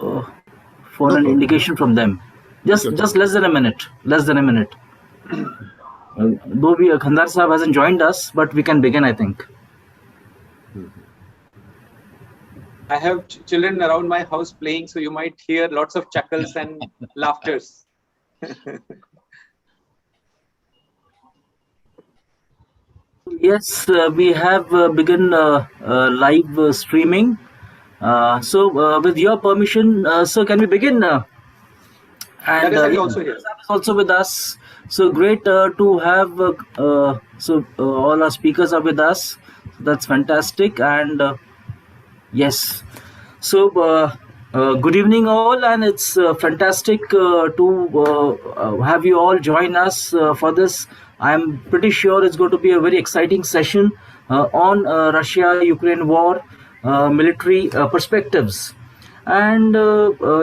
uh, for an indication from them. Just less than a minute. Less than a minute. Though Khandare Sahab hasn't joined us, but we can begin, I think. I have children around my house playing, so you might hear lots of chuckles and laughters. Yes, we have begun live streaming. So, with your permission, sir, can we begin? And also here. Is also with us. So great to have. All our speakers are with us. That's fantastic. And yes, so good evening all, and it's fantastic to have you all join us for this. I'm pretty sure it's going to be a very exciting session on Russia-Ukraine war, military perspectives. And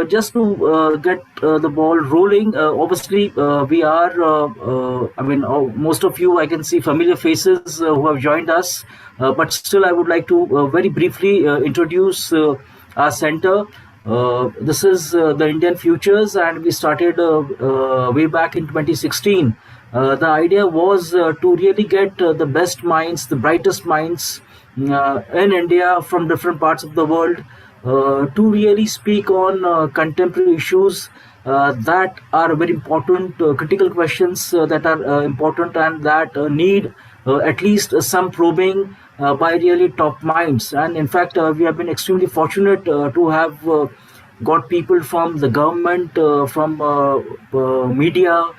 just to get the ball rolling, obviously we are, most of you I can see familiar faces who have joined us, but still I would like to very briefly introduce our center. This is the Indian Futures, and we started way back in 2016. The idea was to really get the best minds, the brightest minds in India from different parts of the world to really speak on contemporary issues that are very important, critical questions that are important and that need at least some probing by really top minds. And in fact, we have been extremely fortunate to have got people from the government, from media,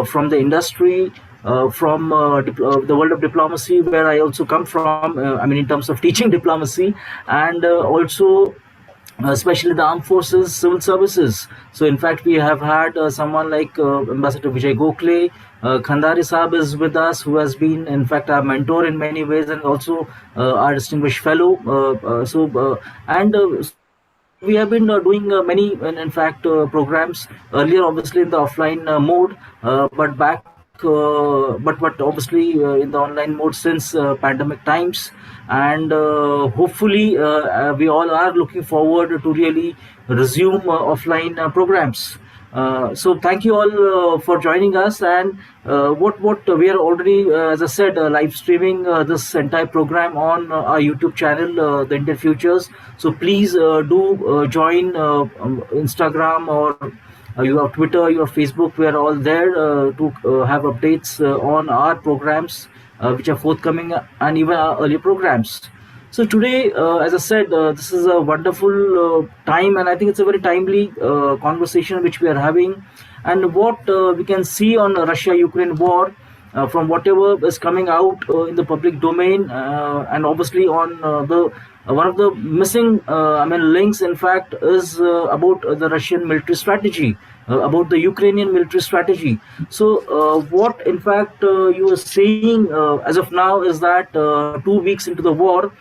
from the industry, from the world of diplomacy, where I also come from, in terms of teaching diplomacy, and also especially the armed forces, civil services. So in fact, we have had someone like Ambassador Vijay Gokhale. Khandare Saab is with us, who has been in fact our mentor in many ways, and also our distinguished fellow. We have been doing many, in fact, programs earlier, obviously in the offline mode, but obviously in the online mode since pandemic times. And hopefully we all are looking forward to really resume offline programs. So thank you all for joining us. And what we are already, as I said, live streaming this entire program on our YouTube channel, The Indian Futures. So please do join Instagram, or you have Twitter, you have Facebook. We are all there to have updates on our programs which are forthcoming, and even our earlier programs. So today, as I said, this is a wonderful time, and I think it's a very timely conversation which we are having. And what we can see on Russia-Ukraine war, from whatever is coming out in the public domain, and obviously on the one of the missing links, in fact, is about the Russian military strategy, about the Ukrainian military strategy. So what in fact you are seeing as of now is that 2 weeks into the war,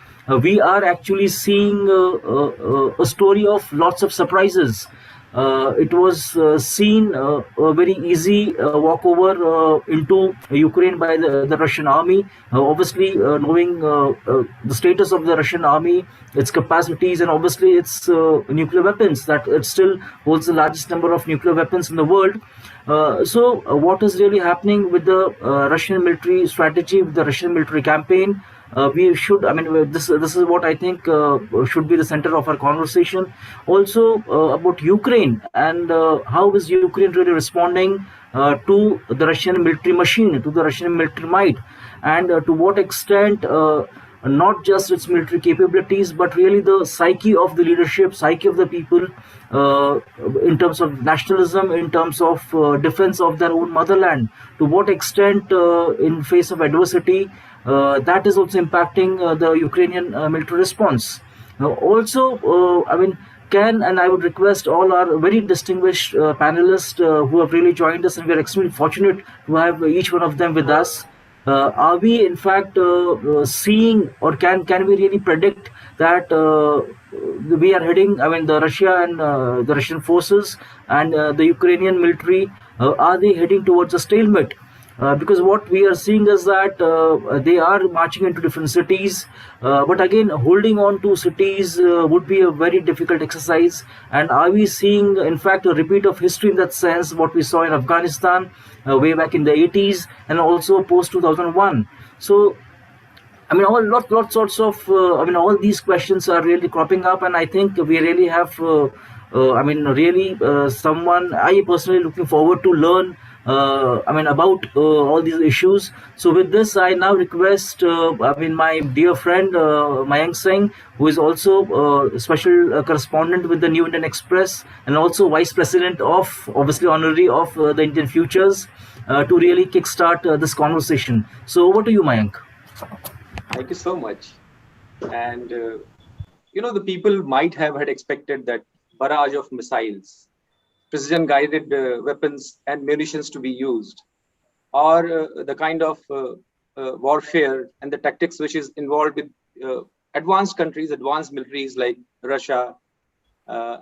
we are actually seeing a story of lots of surprises. It was seen a very easy walkover into Ukraine by the Russian army. Obviously, knowing the status of the Russian army, its capacities, and obviously its nuclear weapons, that it still holds the largest number of nuclear weapons in the world. So, what is really happening with the Russian military strategy, with the Russian military campaign? We should, this is what I think should be the center of our conversation. Also about Ukraine, and how is Ukraine really responding to the Russian military machine, to the Russian military might, and to what extent not just its military capabilities, but really the psyche of the leadership, psyche of the people, in terms of nationalism, in terms of defense of their own motherland. To what extent, in face of adversity, that is also impacting the Ukrainian military response. And I would request all our very distinguished panelists who have really joined us, and we are extremely fortunate to have each one of them with us. Are we in fact seeing, or can we really predict that we are heading, the Russia and the Russian forces and the Ukrainian military, are they heading towards a stalemate? because what we are seeing is that they are marching into different cities, but again, holding on to cities would be a very difficult exercise. And are we seeing, in fact, a repeat of history in that sense, what we saw in Afghanistan way back in the 80s and also post 2001? So I mean, lots sorts of. I mean, all these questions are really cropping up, and I think we really have. I mean, really, someone I personally looking forward to learn. I mean, about all these issues. So with this, I now request. I mean, my dear friend Mayank Singh, who is also special correspondent with the New Indian Express, and also vice president of, obviously, honorary of the Indian Futures, to really kickstart this conversation. So over to you, Mayank. Thank you so much. And the people might have had expected that barrage of missiles, precision-guided weapons and munitions to be used, or the kind of warfare and the tactics which is involved with advanced countries, advanced militaries like Russia,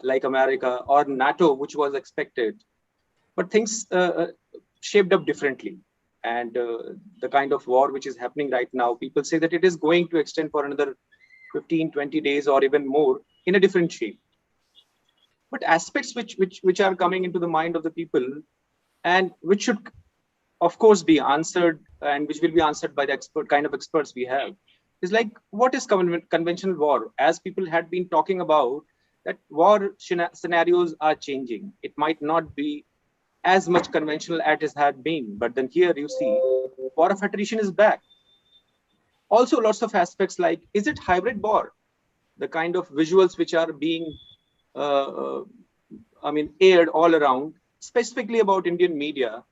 like America, or NATO, which was expected. But things shaped up differently. And the kind of war which is happening right now, people say that it is going to extend for another 15, 20 days or even more in a different shape. But aspects which are coming into the mind of the people and which should, of course, be answered and which will be answered by the kind of experts we have is like, what is conventional war? As people had been talking about, that war scenarios are changing. It might not be as much conventional as it had been. But then here you see war of attrition is back. Also lots of aspects like, is it hybrid war? The kind of visuals which are being, aired all around, specifically about Indian media.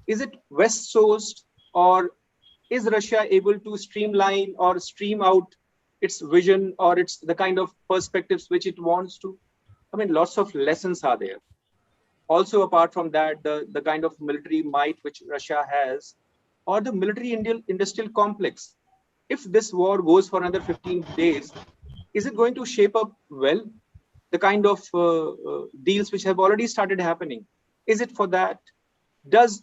Is it West sourced, or is Russia able to streamline or stream out its vision or its the kind of perspectives which it wants to? I mean, lots of lessons are there. Also, apart from that, the kind of military might which Russia has, or the military industrial complex. If this war goes for another 15 days, is it going to shape up well? The kind of deals which have already started happening, is it for that? Does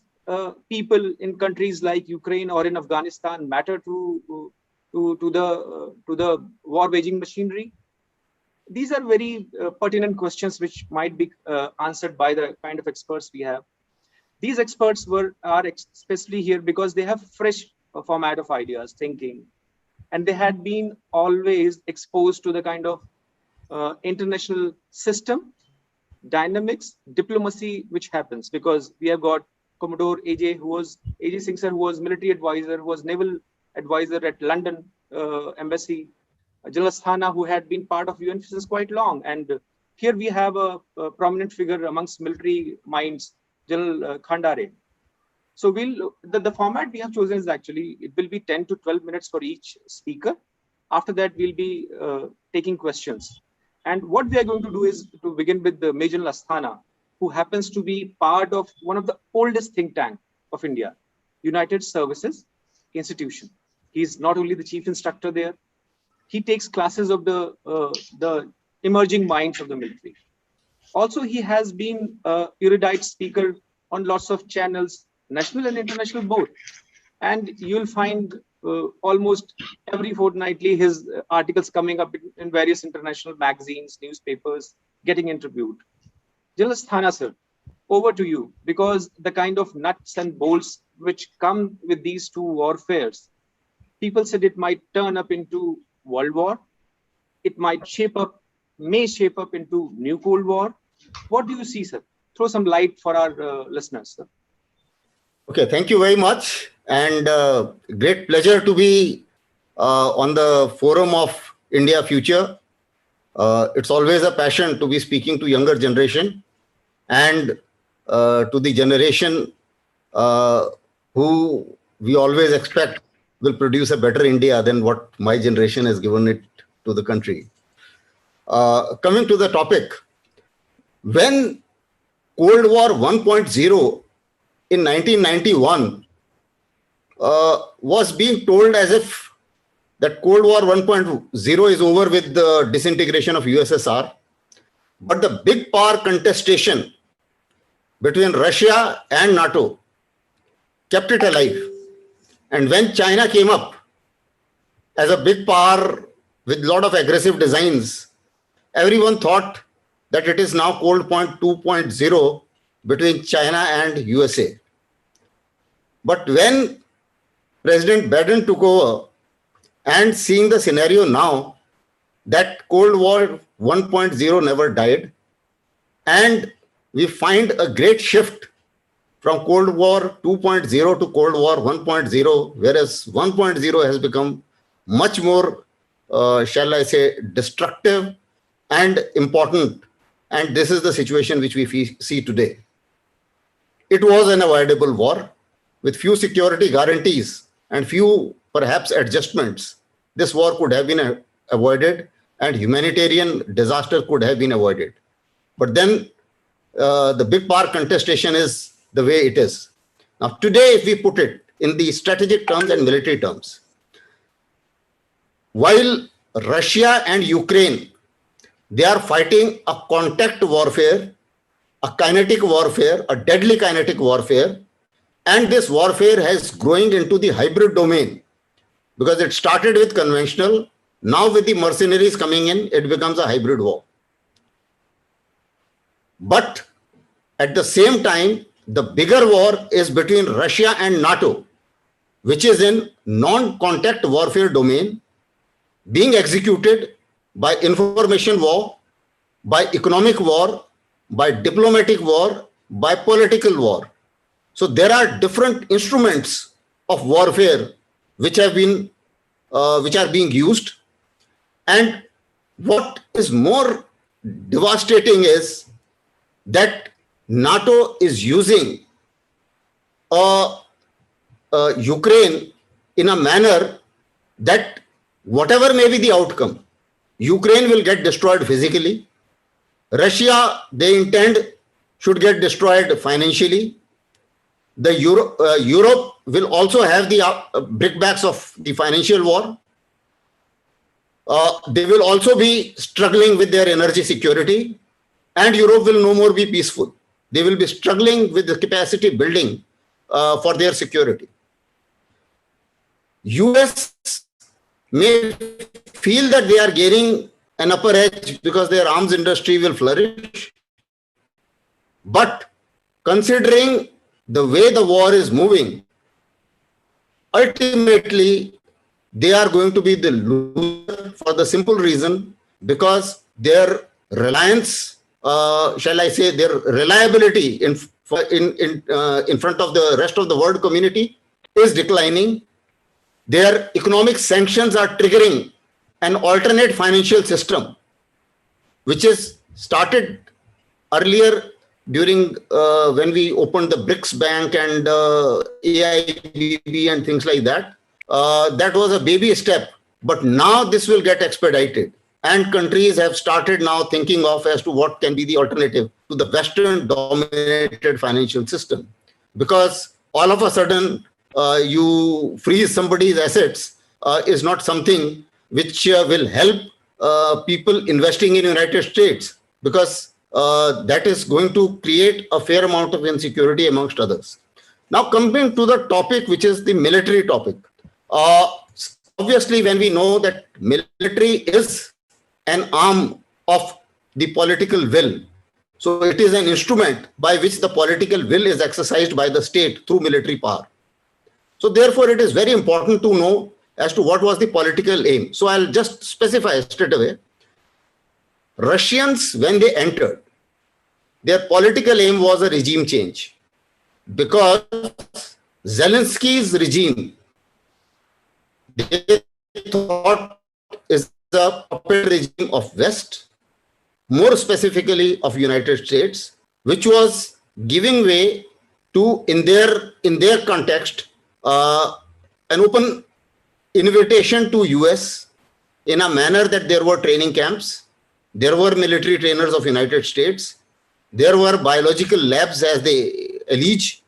people in countries like Ukraine or in Afghanistan matter to the war waging machinery? These are very pertinent questions which might be answered by the kind of experts we have. These experts are especially here because they have fresh format of ideas, thinking, and they had been always exposed to the kind of international system, dynamics, diplomacy which happens, because we have got Commodore AJ Singh sir, who was military advisor, who was naval advisor at London embassy. General Asthana, who had been part of UN since quite long. And here we have a prominent figure amongst military minds, General Khandare. So the format we have chosen is actually, it will be 10 to 12 minutes for each speaker. After that, we'll be taking questions. And what we are going to do is to begin with the Maj Gen Asthana, who happens to be part of one of the oldest think tank of India, United Services Institution. He's not only the chief instructor there, he takes classes of the emerging minds of the military. Also, he has been an erudite speaker on lots of channels, national and international both. And you'll find almost every fortnightly his articles coming up in various international magazines, newspapers, getting interviewed. General Asthana, sir, over to you, because the kind of nuts and bolts which come with these two warfares, people said it might turn up into World War. It may shape up into new Cold War. What do you see, sir? Throw some light for our listeners, sir. Okay, thank you very much. And great pleasure to be on the forum of India Future. It's always a passion to be speaking to younger generation and to the generation who we always expect will produce a better India than what my generation has given it to the country. Coming to the topic, when Cold War 1.0 in 1991 was being told as if that Cold War 1.0 is over with the disintegration of USSR, but the big power contestation between Russia and NATO kept it alive. And when China came up as a big power with a lot of aggressive designs, everyone thought that it is now Cold Point 2.0 between China and USA. But when President Biden took over and seeing the scenario now, that Cold War 1.0 never died, and we find a great shift from Cold War 2.0 to Cold War 1.0, whereas 1.0 has become much more, shall I say, destructive and important. And this is the situation which we see today. It was an avoidable war with few security guarantees and few perhaps adjustments. This war could have been avoided and humanitarian disaster could have been avoided. But then the big power contestation is the way it is. Now, today, if we put it in the strategic terms and military terms, while Russia and Ukraine, they are fighting a contact warfare, a kinetic warfare, a deadly kinetic warfare, and this warfare has growing into the hybrid domain because it started with conventional. Now with the mercenaries coming in, it becomes a hybrid war. But at the same time, the bigger war is between Russia and NATO, which is in non-contact warfare domain, being executed by information war, by economic war, by diplomatic war, by political war. So there are different instruments of warfare which are being used. And what is more devastating is that NATO is using Ukraine in a manner that whatever may be the outcome, Ukraine will get destroyed physically. Russia, they intend, should get destroyed financially. The Europe will also have the brickbats of the financial war. They will also be struggling with their energy security, and Europe will no more be peaceful. They will be struggling with the capacity building for their security. US may feel that they are gaining an upper edge because their arms industry will flourish. But considering the way the war is moving, ultimately they are going to be the loser for the simple reason because their reliance, shall I say, their reliability in front of the rest of the world community is declining. Their economic sanctions are triggering an alternate financial system, which is started earlier during when we opened the BRICS Bank and AIBB and things like that. That was a baby step, but now this will get expedited. And countries have started now thinking of as to what can be the alternative to the Western dominated financial system. Because all of a sudden, you freeze somebody's assets is not something which will help people investing in United States, because that is going to create a fair amount of insecurity amongst others. Now coming to the topic, which is the military topic. Obviously, when we know that military is an arm of the political will, so it is an instrument by which the political will is exercised by the state through military power. So therefore, it is very important to know as to what was the political aim. So I'll just specify straight away. Russians, when they entered, their political aim was a regime change, because Zelensky's regime, they thought, is the puppet regime of West, more specifically of United States, which was giving way to, in their context, an open invitation to US in a manner that there were training camps, there were military trainers of United States, there were biological labs as they allege,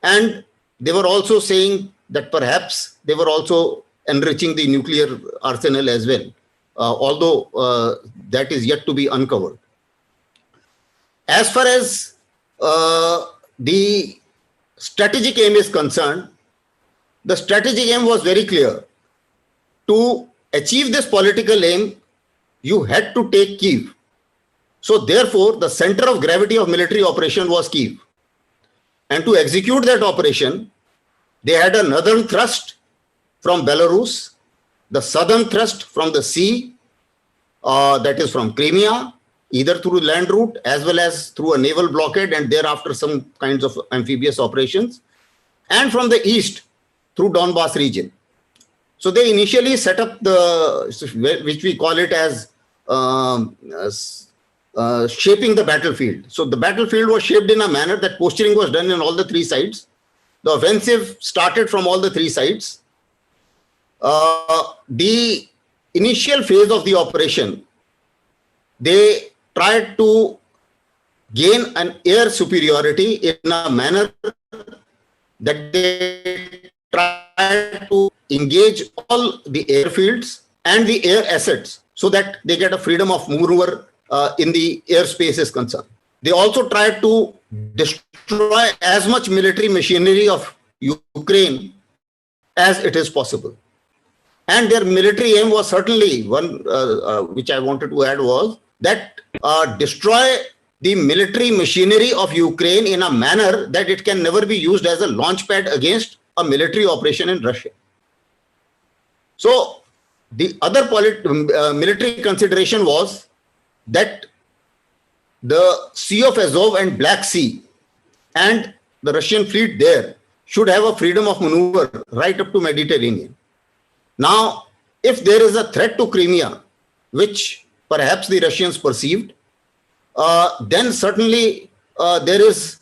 and they were also saying that perhaps they were also enriching the nuclear arsenal as well, although that is yet to be uncovered. As far as the strategic aim is concerned, the strategic aim was very clear. To achieve this political aim, you had to take Kyiv. So therefore, the center of gravity of military operation was Kyiv. And to execute that operation, they had a northern thrust from Belarus, the southern thrust from the sea, that is from Crimea, either through land route as well as through a naval blockade and thereafter some kinds of amphibious operations, and from the east through Donbas region. So they initially set up the, which we call it as shaping the battlefield. So the battlefield was shaped in a manner that posturing was done on all the three sides. The offensive started from all the three sides. The initial phase of the operation, they tried to gain an air superiority in a manner that they tried to engage all the airfields and the air assets so that they get a freedom of maneuver in the airspace is concerned. They also tried to destroy as much military machinery of Ukraine as it is possible. And their military aim was certainly one, which I wanted to add, was that destroy the military machinery of Ukraine in a manner that it can never be used as a launch pad against a military operation in Russia. So the other military consideration was that the Sea of Azov and Black Sea and the Russian fleet there should have a freedom of maneuver right up to Mediterranean. Now, if there is a threat to Crimea, which perhaps the Russians perceived, then certainly there is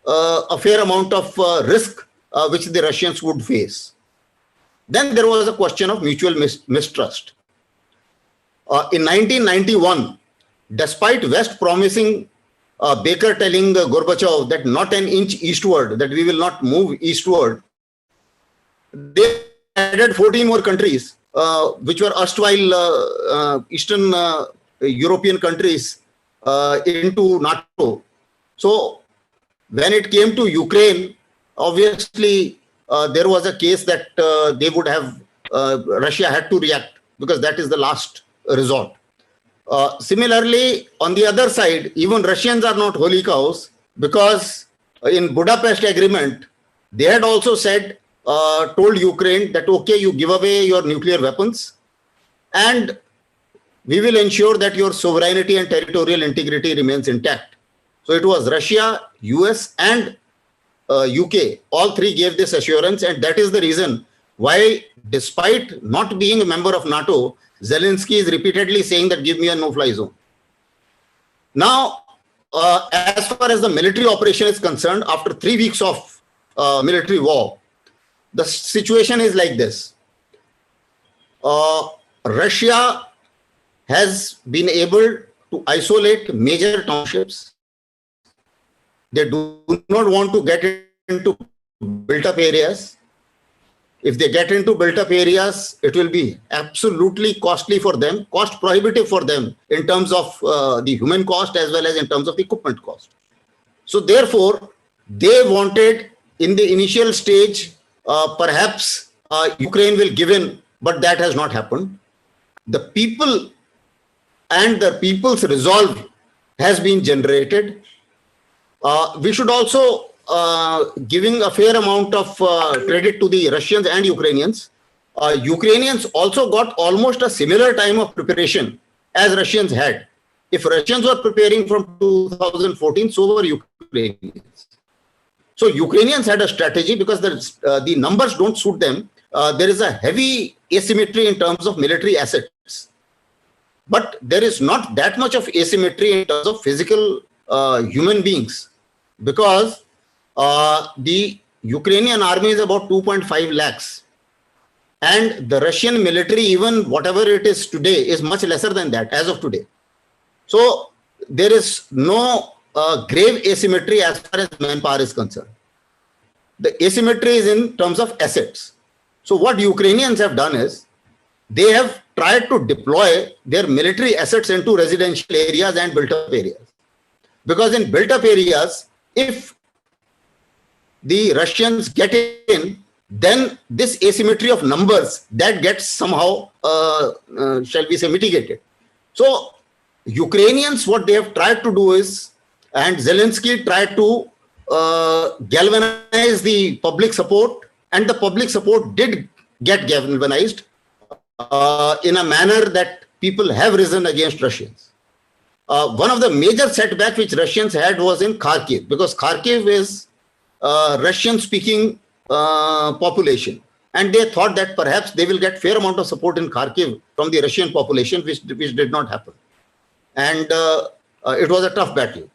a fair amount of risk which the Russians would face. Then there was a question of mutual mistrust. In 1991, despite West promising Baker telling Gorbachev that not an inch eastward, that we will not move eastward, they added 14 more countries, which were erstwhile Eastern European countries, into NATO. So when it came to Ukraine, obviously there was a case that they would have, Russia had to react because that is the last resort. Similarly, on the other side, even Russians are not holy cows, because in Budapest agreement, they had also said, told Ukraine that, okay, you give away your nuclear weapons and we will ensure that your sovereignty and territorial integrity remains intact. So it was Russia, US and UK, all three gave this assurance, and that is the reason why, despite not being a member of NATO, Zelensky is repeatedly saying that give me a no-fly zone. Now, as far as the military operation is concerned, after 3 weeks of military war, the situation is like this. Russia has been able to isolate major townships. They do not want to get into built-up areas. If they get into built-up areas, it will be absolutely costly for them, cost prohibitive for them in terms of the human cost as well as in terms of the equipment cost. So therefore, they wanted in the initial stage, perhaps Ukraine will give in, but that has not happened. The people and the people's resolve has been generated. We should also giving a fair amount of credit to the Russians and Ukrainians. Ukrainians also got almost a similar time of preparation as Russians had. If Russians were preparing from 2014, so were Ukrainians. So Ukrainians had a strategy because the numbers don't suit them. There is a heavy asymmetry in terms of military assets. But there is not that much of asymmetry in terms of physical human beings, because the Ukrainian army is about 2.5 lakhs. And the Russian military, even whatever it is today, is much lesser than that as of today. So there is no grave asymmetry as far as manpower is concerned. The asymmetry is in terms of assets. So what Ukrainians have done is, they have tried to deploy their military assets into residential areas and built-up areas. Because in built-up areas, if the Russians get in, then this asymmetry of numbers that gets somehow, shall we say, mitigated. So Ukrainians, what they have tried to do is, and Zelensky tried to galvanize the public support, and the public support did get galvanized in a manner that people have risen against Russians. One of the major setbacks which Russians had was in Kharkiv, because Kharkiv is Russian-speaking population, and they thought that perhaps they will get fair amount of support in Kharkiv from the Russian population, which did not happen, and it was a tough battle.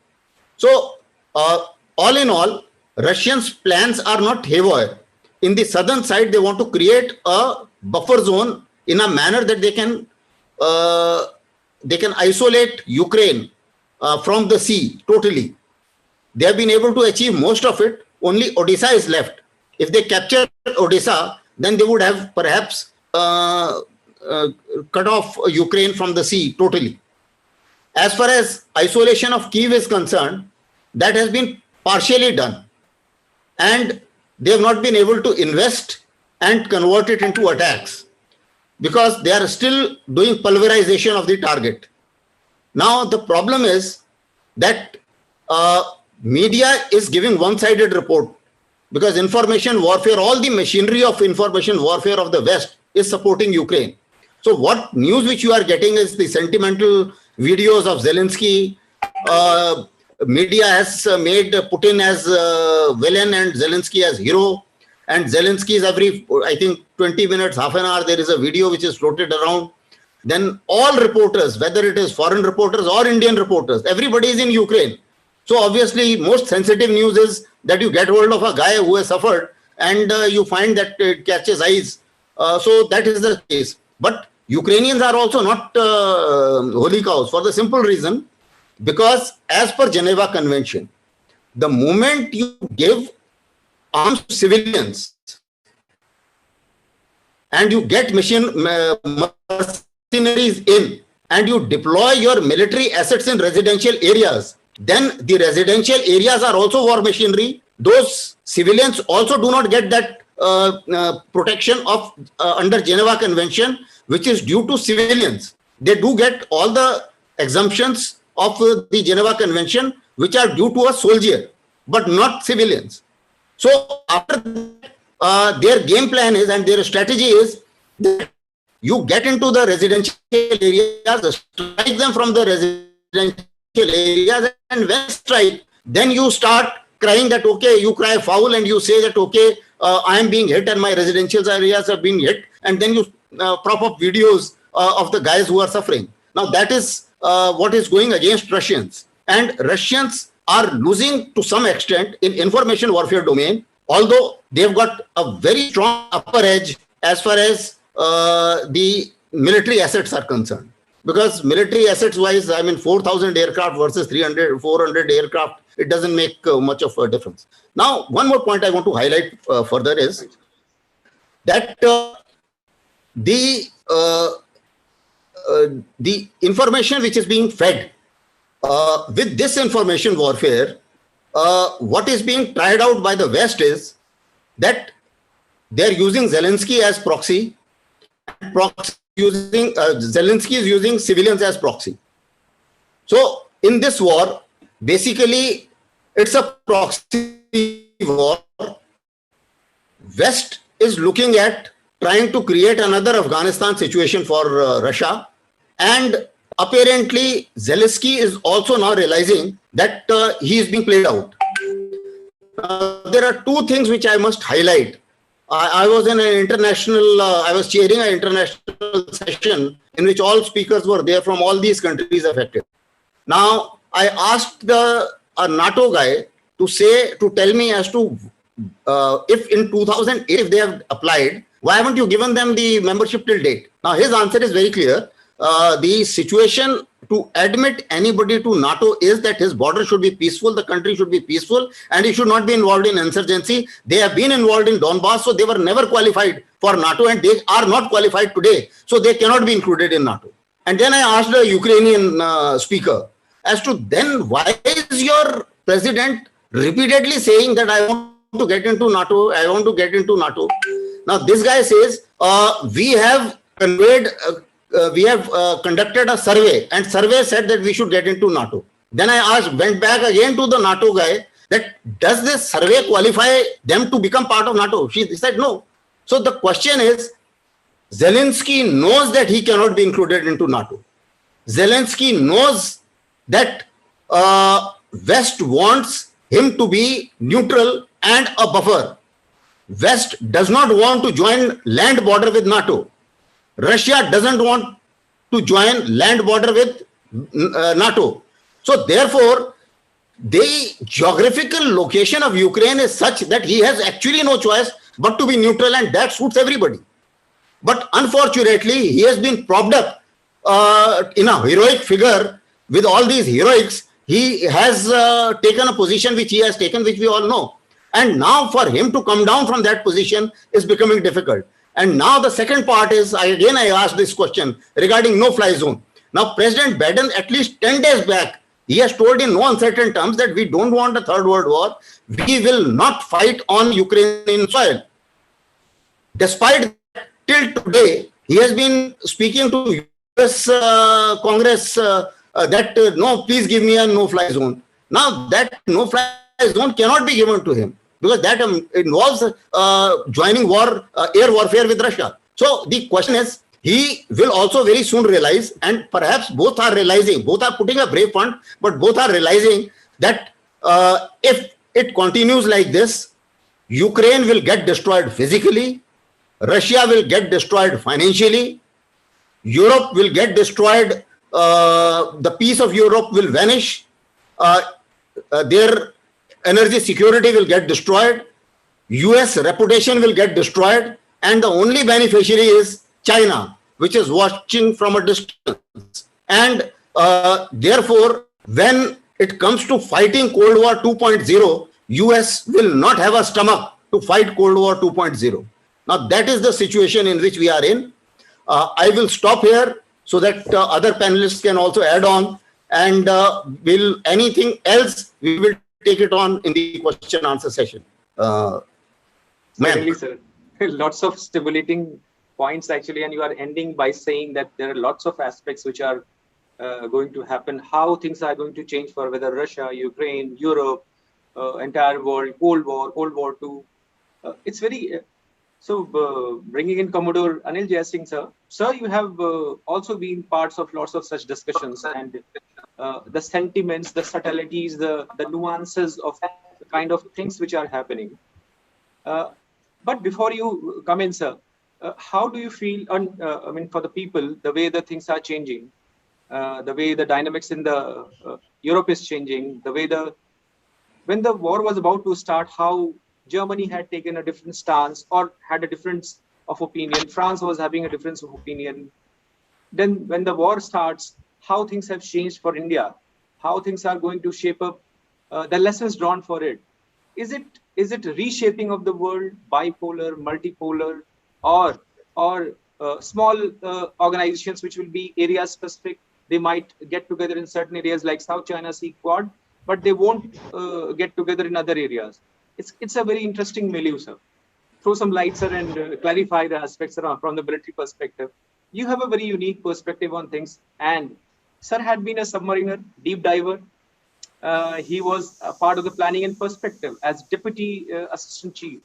So, all in all, Russians' plans are not haywire. In the southern side, they want to create a buffer zone in a manner that they can isolate Ukraine from the sea totally. They have been able to achieve most of it. Only Odisha is left. If they capture Odisha, then they would have perhaps cut off Ukraine from the sea totally. As far as isolation of Kyiv is concerned, that has been partially done. And they have not been able to invest and convert it into attacks, because they are still doing pulverization of the target. Now, the problem is that media is giving one-sided report, because information warfare, all the machinery of information warfare of the West is supporting Ukraine. So what news which you are getting is the sentimental videos of Zelensky. Media has made Putin as villain and Zelensky as hero. And Zelensky is every, I think, 20 minutes, half an hour, there is a video which is floated around. Then all reporters, whether it is foreign reporters or Indian reporters, everybody is in Ukraine. So obviously, most sensitive news is that you get hold of a guy who has suffered and you find that it catches eyes. So that is the case. But Ukrainians are also not holy cows, for the simple reason, because as per Geneva Convention, the moment you give arms to civilians and you get mercenaries in and you deploy your military assets in residential areas, then the residential areas are also war machinery. Those civilians also do not get that protection of under Geneva Convention, which is due to civilians. They do get all the exemptions of the Geneva Convention, which are due to a soldier, but not civilians. So after that, their game plan is, and their strategy is, that you get into the residential areas, strike them from the residential areas, and when strike, then you start crying that, okay, you cry foul and you say that, okay, I am being hit and my residential areas are being hit, and then you prop up videos of the guys who are suffering. Now that is what is going against Russians, and Russians are losing to some extent in information warfare domain, although they've got a very strong upper edge as far as the military assets are concerned. Because military assets wise, I mean, 4,000 aircraft versus 400 aircraft, it doesn't make much of a difference. Now, one more point I want to highlight further is that the information which is being fed with this information warfare, what is being tried out by the West is that they're using Zelensky as proxy. Zelensky is using civilians as proxy. So in this war, basically, it's a proxy war. West is looking at trying to create another Afghanistan situation for Russia, and apparently Zelensky is also now realizing that he is being played out. There are two things which I must highlight. I was in an international, I was chairing an international session in which all speakers were there from all these countries affected. Now, I asked a NATO guy to tell me as to if in 2008, if they have applied, why haven't you given them the membership till date? Now, his answer is very clear. The situation to admit anybody to NATO is that his border should be peaceful, the country should be peaceful, and he should not be involved in insurgency. They have been involved in Donbass, so they were never qualified for NATO, and they are not qualified today, so they cannot be included in NATO. And then I asked the Ukrainian speaker as to then why is your president repeatedly saying that I want to get into NATO. I want to get into NATO. Now this guy says, we have conducted a survey, and survey said that we should get into NATO. Then I went back again to the NATO guy, that does this survey qualify them to become part of NATO? He said no. So the question is, Zelensky knows that he cannot be included into NATO. Zelensky knows that West wants him to be neutral and a buffer. West does not want to join land border with NATO. Russia doesn't want to join land border with NATO. So therefore, the geographical location of Ukraine is such that he has actually no choice but to be neutral, and that suits everybody. But unfortunately, he has been propped up in a heroic figure. With all these heroics, he has taken a position which he has taken, which we all know. And now for him to come down from that position is becoming difficult. And now the second part is, I asked this question regarding no-fly zone. Now, President Biden, at least 10 days back, he has told in no uncertain terms that we don't want a third world war. We will not fight on Ukrainian soil. Despite that, till today, he has been speaking to US Congress that no, please give me a no-fly zone. Now that no-fly zone cannot be given to him because that involves joining air warfare with Russia. So the question is, he will also very soon realize, and perhaps both are realizing, both are putting a brave front, but both are realizing that if it continues like this, Ukraine will get destroyed physically, Russia will get destroyed financially, Europe will get destroyed, the peace of Europe will vanish, their energy security will get destroyed, US reputation will get destroyed, and the only beneficiary is China, which is watching from a distance. And therefore, when it comes to fighting Cold War 2.0, US will not have a stomach to fight Cold War 2.0. Now, that is the situation in which we are in. I will stop here so that other panelists can also add on. And will anything else, we will take it on in the question answer session. Certainly, sir. Lots of stimulating points actually, and you are ending by saying that there are lots of aspects which are going to happen, how things are going to change for whether Russia, Ukraine, Europe, entire world, Cold War II. It's very bringing in Commodore Anil Jai Singh, sir. Sir, you have also been parts of lots of such discussions, and the sentiments, the subtleties, the nuances of the kind of things which are happening. But before you come in, sir, how do you feel for the people, the way the things are changing, the way the dynamics in the Europe is changing, the way when the war was about to start, how Germany had taken a different stance or had a difference of opinion, France was having a difference of opinion. Then when the war starts, how things have changed for India, how things are going to shape up, the lessons drawn for it. Is it reshaping of the world, bipolar, multipolar, or small organizations which will be area specific? They might get together in certain areas like South China Sea Quad, but they won't get together in other areas. It's a very interesting milieu, sir. Throw some light, sir, and clarify the aspects around from the military perspective. You have a very unique perspective on things, and sir had been a submariner, deep diver. He was a part of the planning and perspective as deputy assistant chief,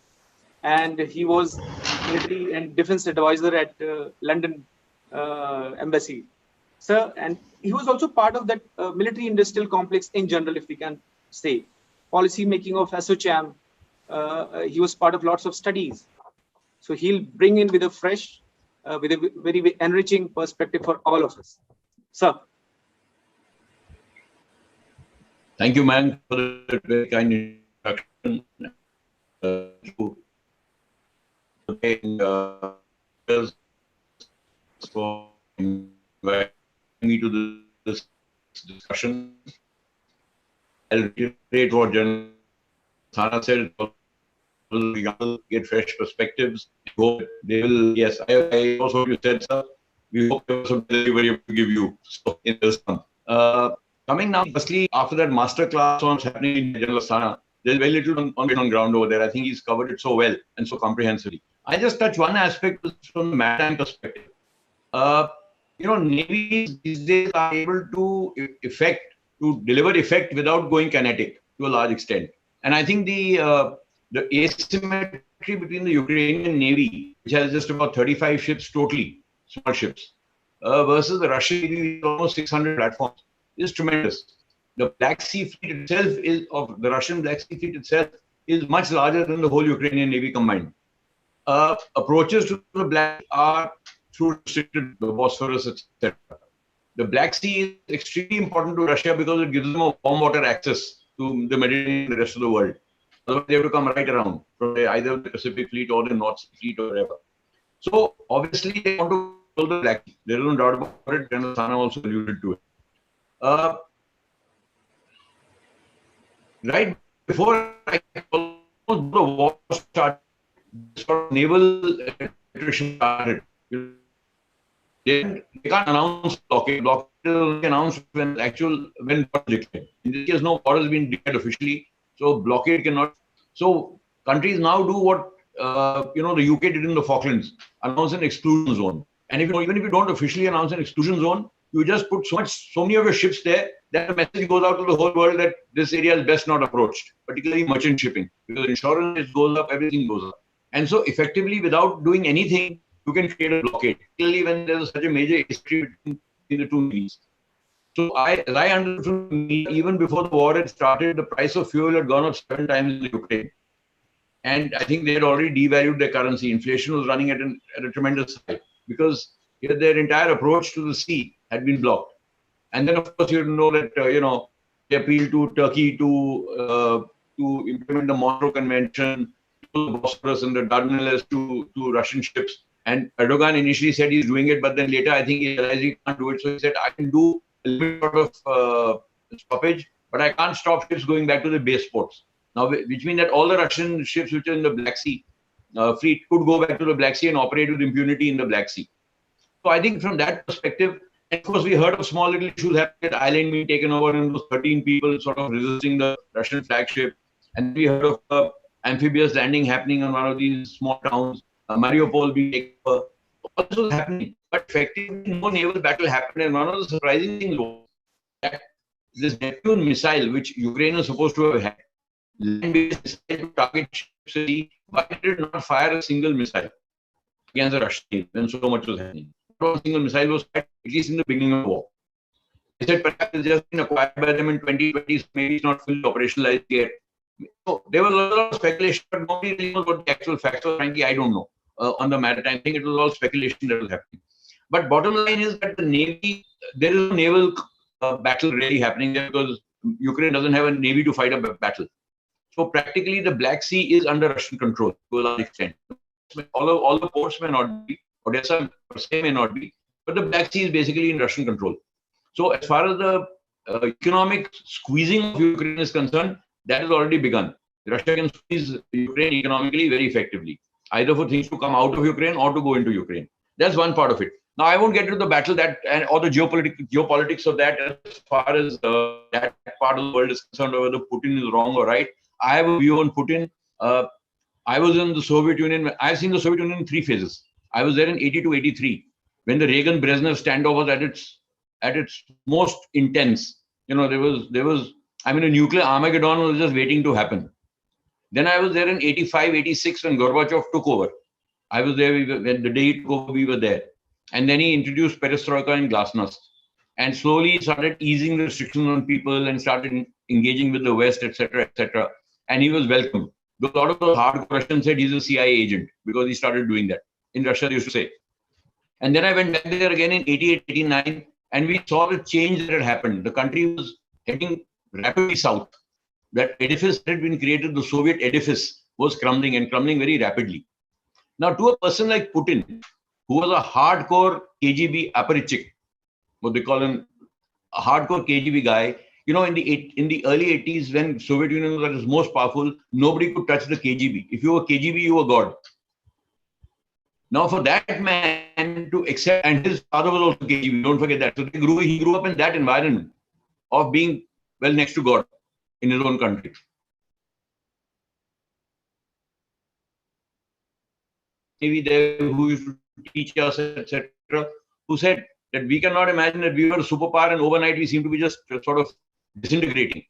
and he was military and defense advisor at London embassy, sir. And he was also part of that military industrial complex in general, if we can say, policy making of ASSOCHAM. He was part of lots of studies, so he'll bring in with a fresh, with a very enriching perspective for all of us, sir. Thank you, Mayank, for the very kind introduction. For inviting me to this discussion. I'll reiterate what Gen Asthana said. We will get fresh perspectives. Hope they will. Yes, I also you said, sir. We hope there was some delivery to give you. So in this month. Coming now, firstly, after that master class on what's happening in General Asthana, there's very little on ground over there. I think he's covered it so well and so comprehensively. I just touch one aspect from the maritime perspective. Navies these days are able to deliver effect without going kinetic to a large extent. And I think the asymmetry between the Ukrainian Navy, which has just about 35 ships totally, small ships, versus the Russian Navy with almost 600 platforms, is tremendous. The Black Sea fleet itself the Russian Black Sea fleet itself is much larger than the whole Ukrainian Navy combined. Approaches to the Black Sea are through restricted the Bosphorus, etc. The Black Sea is extremely important to Russia because it gives them a warm water access to the Mediterranean and the rest of the world. Otherwise, they have to come right around from either the Pacific Fleet or the North Sea Fleet or whatever. So, obviously, they want to control the Black Sea. There is no doubt about it. General Asthana also alluded to it. Right before almost the war started, sort of naval attrition started. They can't announce blockade. Blockade is only announced when war is declared. In this case, no war has been declared officially, so blockade cannot. So countries now do what the UK did in the Falklands, announce an exclusion zone. And even if you don't officially announce an exclusion zone, you just put so many of your ships there that the message goes out to the whole world that this area is best not approached, particularly merchant shipping, because insurance goes up, everything goes up. And so effectively, without doing anything, you can create a blockade, particularly when there's such a major history between the two navies. So as I understood, even before the war had started, the price of fuel had gone up 7 times in Ukraine. And I think they had already devalued their currency. Inflation was running at a tremendous height because their entire approach to the sea had been blocked. And then, of course, you know that, they appealed to Turkey to implement the Montreux Convention, to the Bosphorus and the Dardanelles to Russian ships. And Erdogan initially said he's doing it, but then later I think he realized he can't do it. So he said, I can do a little bit of stoppage, but I can't stop ships going back to the base ports. Now, which means that all the Russian ships which are in the Black Sea fleet could go back to the Black Sea and operate with impunity in the Black Sea. So I think from that perspective, and of course, we heard of small little issues happening, the island being taken over and those 13 people sort of resisting the Russian flagship. And we heard of amphibious landing happening on one of these small towns, Mariupol being taken over. All this was happening, but effectively no naval battle happened. And one of the surprising things was that this Neptune missile, which Ukraine was supposed to have had, land-based missile to target ships, but it did not fire a single missile against the Russians when so much was happening. Not a single missile was fired, at least in the beginning of the war. They said perhaps it's just been acquired by them in 2020, so maybe it's not fully operationalized yet. So there was a lot of speculation, but nobody really knows what the actual facts were. Frankly, I don't know on the maritime thing. It was all speculation that was happening. But bottom line is that the Navy, there is no naval battle really happening there because Ukraine doesn't have a Navy to fight a battle. So practically the Black Sea is under Russian control to a large extent. All the ports may not be, Odessa per se may not be, but the Black Sea is basically in Russian control. So as far as the economic squeezing of Ukraine is concerned, that has already begun. Russia can squeeze Ukraine economically very effectively, either for things to come out of Ukraine or to go into Ukraine. That's one part of it. Now, I won't get into the battle or the geopolitics of that as far as that part of the world is concerned, or whether Putin is wrong or right. I have a view on Putin. I was in the Soviet Union. I've seen the Soviet Union in 3 phases. I was there in 82, 83, when the Reagan-Brezhnev standoff was at its most intense. There was, a nuclear Armageddon was just waiting to happen. Then I was there in 85, 86, when Gorbachev took over. I was there when the day he took over, we were there. And then he introduced perestroika and glasnost. And slowly started easing the restrictions on people and started engaging with the West, etc., etc. And he was welcomed. A lot of the hardcore Russians said he's a CIA agent because he started doing that. In Russia, they used to say. And then I went back there again in 88, 89, and we saw the change that had happened. The country was heading rapidly south. That edifice that had been created, the Soviet edifice, was crumbling and crumbling very rapidly. Now, to a person like Putin, who was a hardcore KGB apparatchik, what they call him, a hardcore KGB guy, in the early 80s, when Soviet Union was at its most powerful, nobody could touch the KGB. If you were KGB, you were God. Now, for that man to accept, and his father was also KGB, don't forget that. So he grew up in that environment of being, next to God in his own country. Navy there who used to teach us, etc., who said that we cannot imagine that we were a superpower and overnight we seem to be just sort of disintegrating.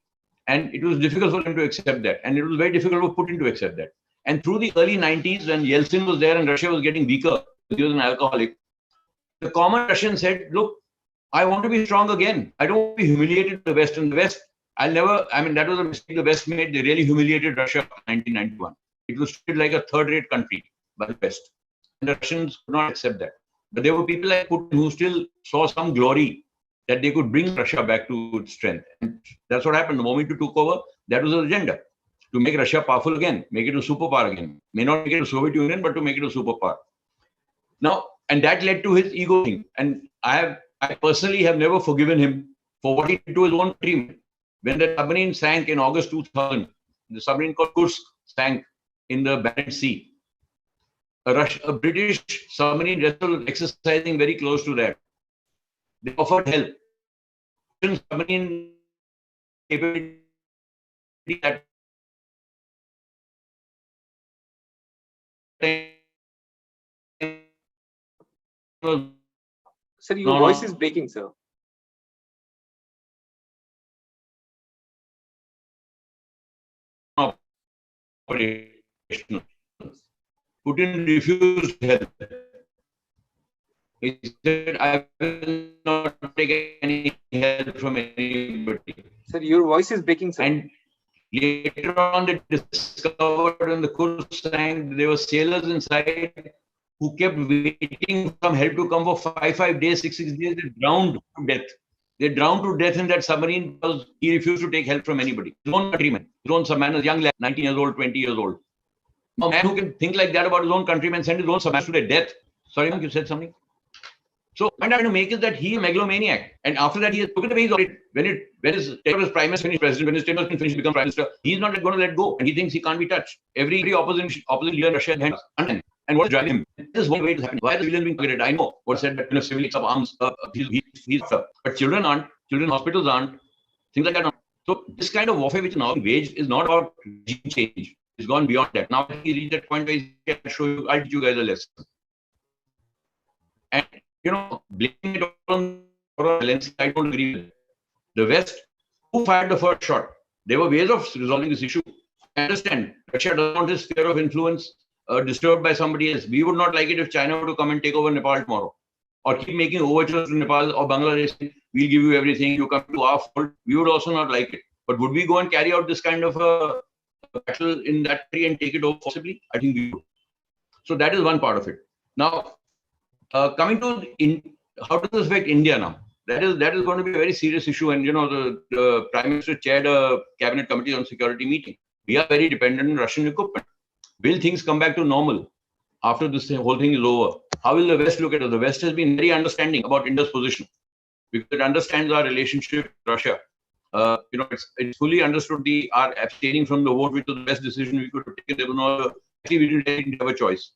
And it was difficult for them to accept that. And it was very difficult for Putin to accept that. And through the early 90s, when Yeltsin was there and Russia was getting weaker, he was an alcoholic, the common Russian said, look, I want to be strong again. I don't want to be humiliated in the West. And the West, that was a mistake the West made. They really humiliated Russia in 1991. It was treated like a third-rate country by the West. And the Russians could not accept that. But there were people like Putin who still saw some glory that they could bring Russia back to its strength. And that's what happened. The moment you took over, that was the agenda. To make Russia powerful again, make it a superpower again. May not make it a Soviet Union, but to make it a superpower. Now, and that led to his ego thing. And I personally have never forgiven him for what he did to his own countrymen. When the submarine sank in August 2000, the submarine called Kursk sank in the Barents Sea. A British submarine vessel exercising very close to that. They offered help. Submarine capability that Sir, your voice is breaking, sir. Operational. Putin refused help. He said, I will not take any help from anybody. Sir, your voice is breaking, sir. And later on, they discovered when the Kursk sank, there were sailors inside who kept waiting for help to come for 5 days, 6 days. They drowned to death. They drowned to death in that submarine because he refused to take help from anybody. His own countrymen, his own submariners, young lad, 19 years old, 20 years old. A man who can think like that about his own countrymen, send his own submariners to their death. Sorry, Mayank, you said something? So, what I'm trying to make is that he is a megalomaniac. And after that, he has taken the ways of it. When his tenure as prime minister, finished president, when his tenure is finished, become prime minister, he's not going to let go. And he thinks he can't be touched. Every opposite leader in Russia has hands. And what's driving him? This is one way to happen. Why are the civilians being targeted? I know what said that civilians have arms, he's but children aren't, children hospitals aren't, things like that aren't. So this kind of warfare which is now waged is not about regime change. It's gone beyond that. Now he reached that point where he can show you, I'll teach you guys a lesson. And blaming it on Zelensky, I don't agree with it. The West, who fired the first shot? There were ways of resolving this issue. I understand. Russia doesn't want his sphere of influence disturbed by somebody else. We would not like it if China were to come and take over Nepal tomorrow, or keep making overtures to Nepal or Bangladesh. We'll give you everything. You come to our fold. We would also not like it. But would we go and carry out this kind of a battle in that country and take it over possibly? I think we would. So that is one part of it. Now, coming to how does this affect India now? That is going to be a very serious issue. And the Prime Minister chaired a cabinet committee on security meeting. We are very dependent on Russian equipment. Will things come back to normal after this whole thing is over? How will the West look at it? The West has been very understanding about India's position because it understands our relationship with Russia. It's fully understood our abstaining from the vote, which was the best decision we could have taken. There was no, actually, we didn't have a choice.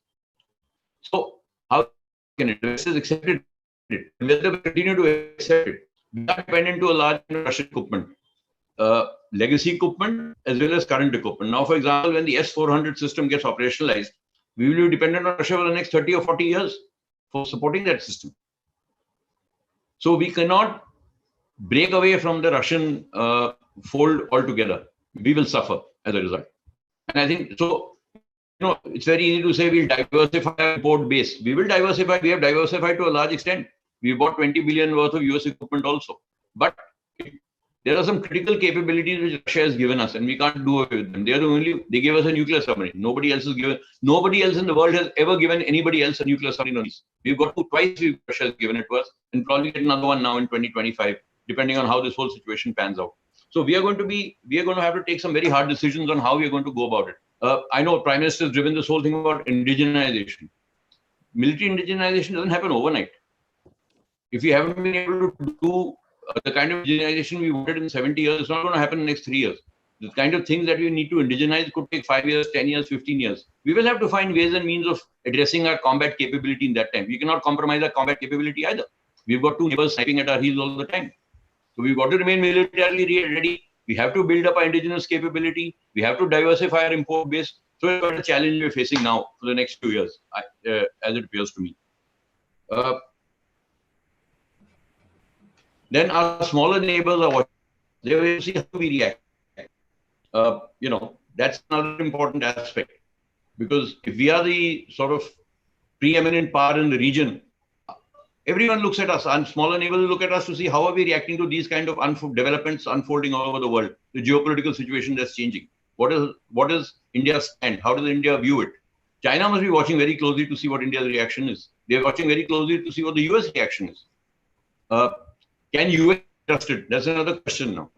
So how can it? The West has accepted it. Whether we continue to accept it, we are dependent to a large Russian equipment. Legacy equipment as well as current equipment. Now, for example, when the S-400 system gets operationalized, we will be dependent on Russia for the next 30 or 40 years for supporting that system. So we cannot break away from the Russian fold altogether. We will suffer as a result. And I think, so, it's very easy to say we'll diversify our import base. We will diversify. We have diversified to a large extent. We bought 20 billion worth of US equipment also. But there are some critical capabilities which Russia has given us, and we can't do away with them. They gave us a nuclear submarine. Nobody else in the world has ever given anybody else a nuclear submarine. We've got twice Russia has given it to us, and probably get another one now in 2025, depending on how this whole situation pans out. So we are going to have to take some very hard decisions on how we are going to go about it. I know Prime Minister has driven this whole thing about indigenization. Military indigenization doesn't happen overnight. If we haven't been able to do the kind of indigenization we wanted in 70 years, it's not going to happen in the next 3 years. The kind of things that we need to indigenize could take 5 years, 10 years, 15 years. We will have to find ways and means of addressing our combat capability in that time. We cannot compromise our combat capability either. We've got two neighbors sniping at our heels all the time. So we've got to remain militarily ready. We have to build up our indigenous capability. We have to diversify our import base. So it's quite a challenge we're facing now for the next few years, as it appears to me. Then our smaller neighbors are watching. They will see how we react. That's another important aspect. Because if we are the sort of preeminent power in the region, everyone looks at us, and smaller neighbors look at us to see how are we reacting to these kind of developments unfolding all over the world, the geopolitical situation that's changing. What is India's stand? How does India view it? China must be watching very closely to see what India's reaction is. They're watching very closely to see what the US reaction is. Can US be trusted? That's another question now.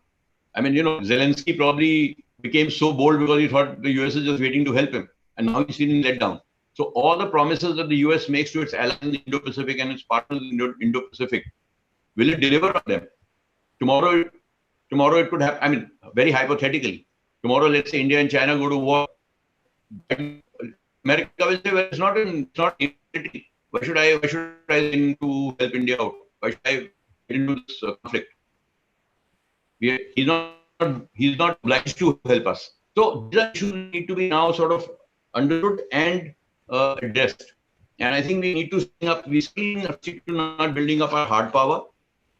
I mean, Zelensky probably became so bold because he thought the US is just waiting to help him. And now he's feeling let down. So all the promises that the US makes to its allies in the Indo-Pacific and its partners in the Indo-Pacific, will it deliver on them? Tomorrow it could happen. I mean, very hypothetically, tomorrow, let's say India and China go to war. America will say, well, it's not military. Why should I in to help India out? Why should I get into this conflict? He's not obliged to help us. So these issues need to be now sort of understood and addressed. And I think we need to stick to not building up our hard power.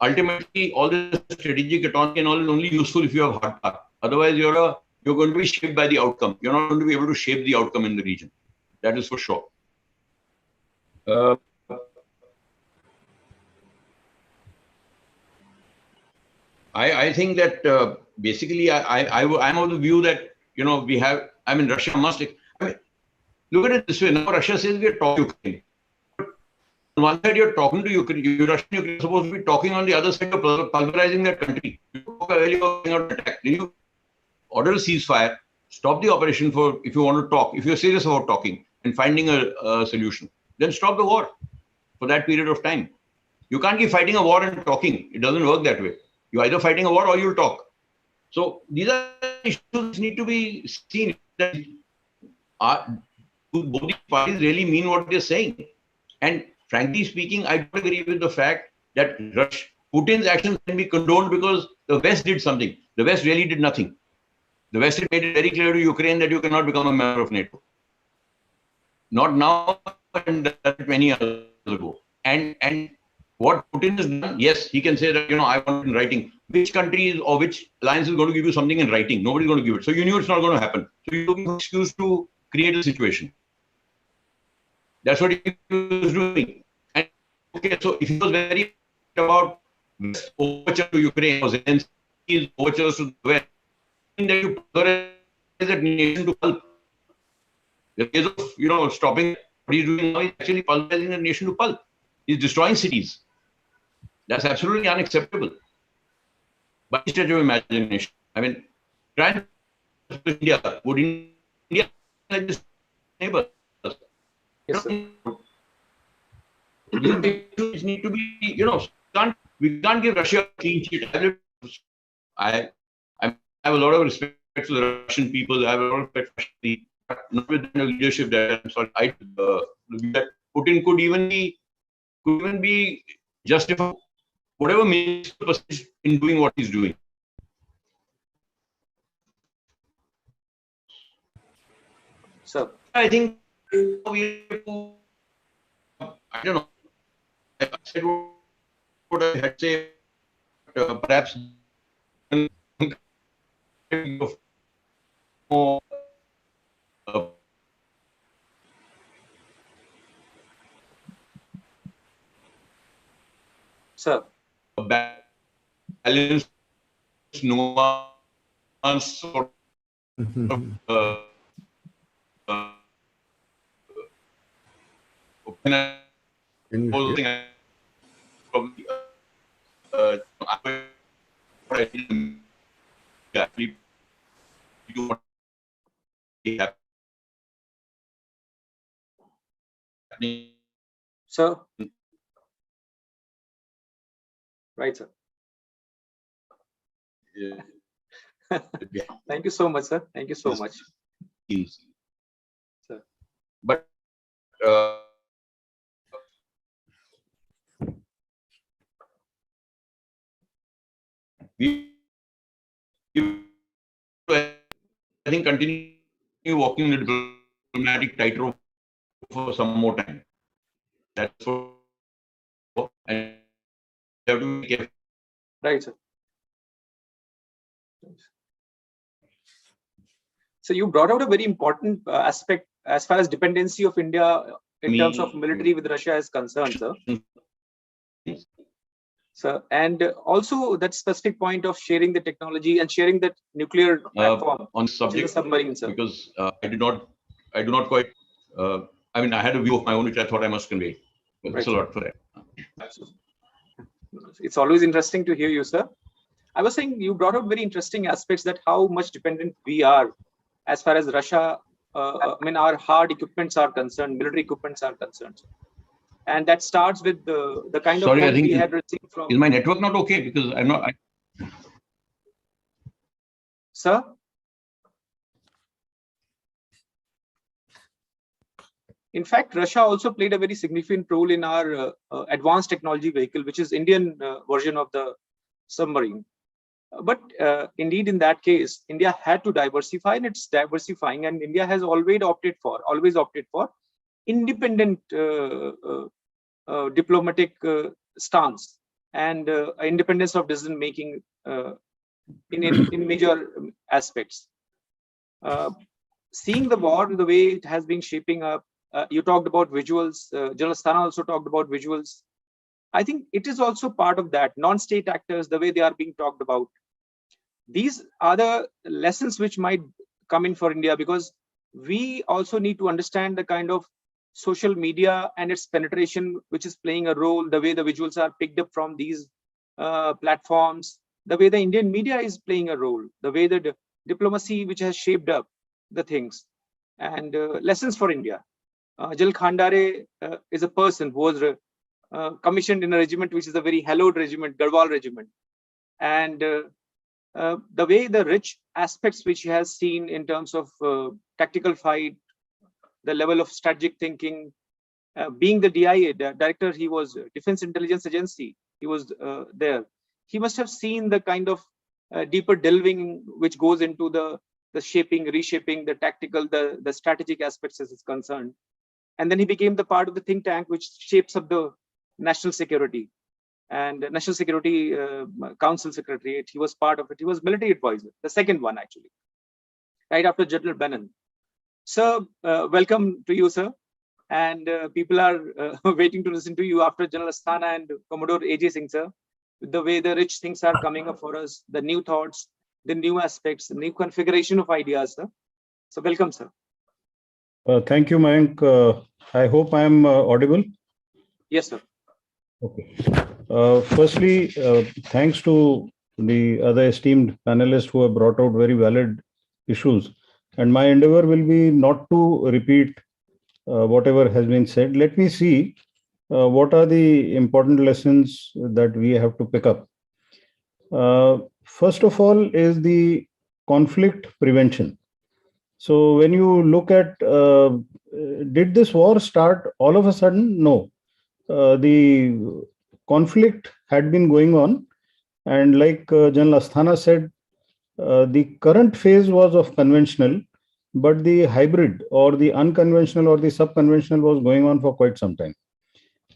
Ultimately, all this strategic autonomy and all is only useful if you have hard power. Otherwise, you're going to be shaped by the outcome. You're not going to be able to shape the outcome in the region. That is for sure. I think that basically I'm of the view that we have. I mean, Russia must. I mean, look at it this way. Now Russia says we are talking to Ukraine. On one side, you're talking to Ukraine. Russia and Ukraine are supposed to be talking on the other side, you're pulverizing their country. You attack. Then you order a ceasefire, stop the operation if you want to talk. If you're serious about talking and finding a solution, then stop the war for that period of time. You can't keep fighting a war and talking. It doesn't work that way. You're either fighting a war or you'll talk. So these are issues which need to be seen. Do both these parties really mean what they're saying? And frankly speaking, I don't agree with the fact that Putin's actions can be condoned because the West did something. The West really did nothing. The West had made it very clear to Ukraine that you cannot become a member of NATO. Not now, and many years ago. And what Putin has done, yes, he can say that, I want it in writing. Which country or which alliance is going to give you something in writing? Nobody's going to give it. So you knew it's not going to happen. So you're looking for an excuse to create a situation. That's what he was doing. And okay, so if he was very about West overture to Ukraine or Zelensky's overtures to the West, that you pulverize that nation to pulp. The case of, stopping what he's doing now is actually pulverizing the nation to pulp. He's destroying cities. That's absolutely unacceptable. By stretch of imagination. I mean, try and India. Would India like this neighbor? Yes, sir. These need to be, we can't give Russia a clean sheet. I have a lot of respect for the Russian people. I have a lot of respect for Shri, but not with the leadership that I'm sorry. That Putin could even be justified, whatever means in doing what he's doing. So I think we have to, I don't know. I said what I had to say, perhaps more sir. Balanced, nuanced sort of opinion. Probably, Sir. Right, sir. Thank you so much, sir. Thank you so much. Sir. But I think continue walking the diplomatic tightrope for some more time. That's for and you have to be careful. Right, sir. So you brought out a very important aspect as far as dependency of India in terms of military with Russia is concerned, sir. So, and also that specific point of sharing the technology and sharing that nuclear platform on subject, submarine, sir. Because I do not quite. I mean, I had a view of my own which I thought I must convey. Thanks a lot for that. It's always interesting to hear you, sir. I was saying you brought out very interesting aspects that how much dependent we are as far as Russia. I mean, our hard equipments are concerned, military equipments are concerned. And that starts with the kind of help we had received from. Is my network not okay? Because I'm not. Sir? In fact, Russia also played a very significant role in our advanced technology vehicle, which is Indian version of the submarine. But indeed, in that case, India had to diversify, and it's diversifying. And India has always opted for independent diplomatic stance and independence of decision making in major aspects. Seeing the war the way it has been shaping up, you talked about visuals. General Asthana also talked about visuals. I think it is also part of that. Non-state actors, the way they are being talked about. These are the lessons which might come in for India, because we also need to understand the kind of social media and its penetration, which is playing a role, the way the visuals are picked up from these platforms, the way the Indian media is playing a role, the way the diplomacy which has shaped up the things, and lessons for India. General Khandare is a person who was commissioned in a regiment which is a very hallowed regiment, Garhwal regiment. And the way the rich aspects which he has seen in terms of tactical fight, the level of strategic thinking, being the DIA, the director, he was Defense Intelligence Agency, he was there. He must have seen the kind of deeper delving which goes into the shaping, reshaping, the tactical, the strategic aspects as it's concerned. And then he became the part of the think tank which shapes up the national security and National Security Council Secretariat. He was part of it. He was military advisor, the second one actually, right after General Bannon. Sir, welcome to you, sir. And people are waiting to listen to you after General Asthana and Commodore AJ Singh, sir. The way the rich things are coming up for us, the new thoughts, the new aspects, the new configuration of ideas, sir. So welcome, sir. Thank you, Mayank. I hope I am audible. Yes, sir. Okay. Firstly, thanks to the other esteemed panelists who have brought out very valid issues. And my endeavor will be not to repeat whatever has been said. Let me see what are the important lessons that we have to pick up. First of all is the conflict prevention. So when you look at, did this war start all of a sudden? No. The conflict had been going on. And like General Asthana said, the current phase was of conventional, but the hybrid or the unconventional or the subconventional was going on for quite some time.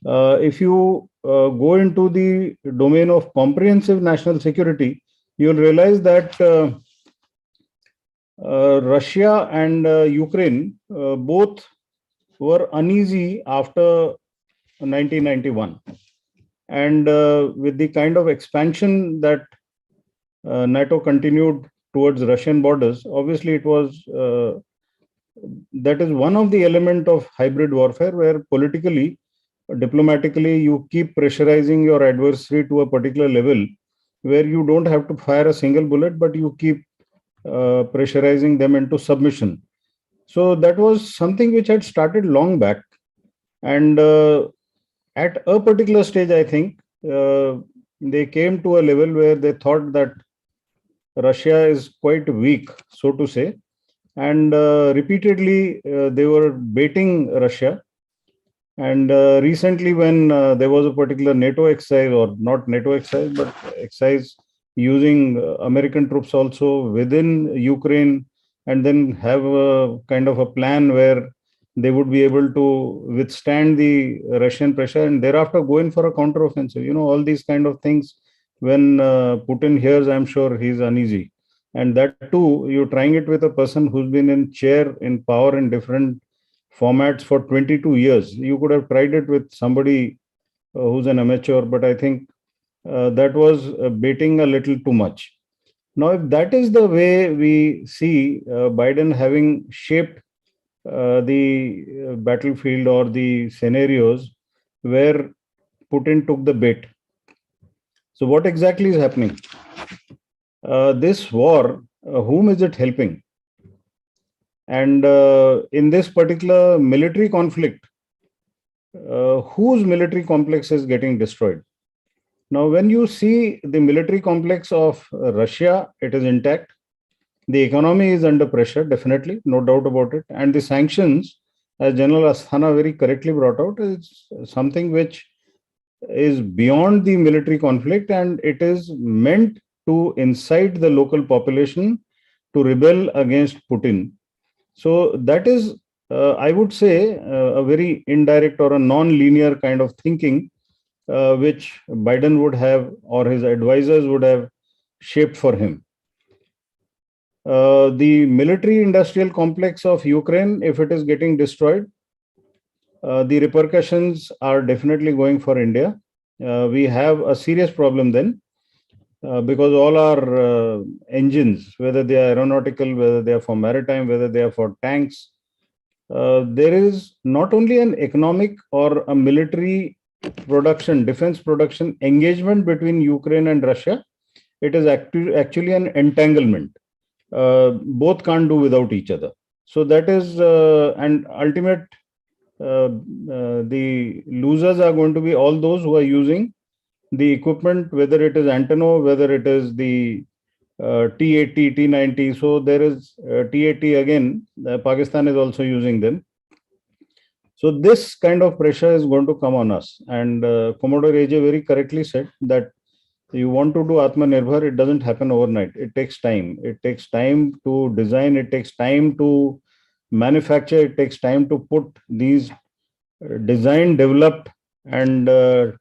If you go into the domain of comprehensive national security, you'll realize that Russia and Ukraine both were uneasy after 1991. And with the kind of expansion that NATO continued towards Russian borders, obviously it was, that is one of the element of hybrid warfare, where politically, diplomatically, you keep pressurizing your adversary to a particular level where you don't have to fire a single bullet, but you keep pressurizing them into submission. So that was something which had started long back. And at a particular stage, I think, they came to a level where they thought that Russia is quite weak, so to say. And repeatedly, they were baiting Russia. And recently, when there was a particular NATO exercise, or not NATO exercise, but exercise using American troops also within Ukraine, and then have a kind of a plan where they would be able to withstand the Russian pressure and thereafter go in for a counteroffensive. All these kind of things. When Putin hears, I'm sure he's uneasy. And that too, you're trying it with a person who's been in chair in power in different formats for 22 years. You could have tried it with somebody who's an amateur, but I think that was baiting a little too much. Now, if that is the way we see Biden having shaped the battlefield or the scenarios where Putin took the bait. So, what exactly is happening? This war, whom is it helping? And in this particular military conflict, whose military complex is getting destroyed? Now, when you see the military complex of Russia, it is intact. The economy is under pressure, definitely, no doubt about it. And the sanctions, as General Asthana very correctly brought out, is something which is beyond the military conflict, and it is meant to incite the local population to rebel against Putin. So that is, I would say, a very indirect or a non-linear kind of thinking, which Biden would have or his advisors would have shaped for him. The military industrial complex of Ukraine, if it is getting destroyed, the repercussions are definitely going for India. We have a serious problem then, because all our engines, whether they are aeronautical, whether they are for maritime, whether they are for tanks, there is not only an economic or a military production, defense production engagement between Ukraine and Russia, it is actually an entanglement. Both can't do without each other. So that is, and ultimate, the losers are going to be all those who are using the equipment, whether it is Antonov, whether it is the T-80, T-90. So there is T-80 again, Pakistan is also using them. So this kind of pressure is going to come on us. And Commodore AJ very correctly said that you want to do Atmanirbhar, it doesn't happen overnight. It takes time. It takes time to design. It takes time to manufacture. It takes time to put these designed, developed, and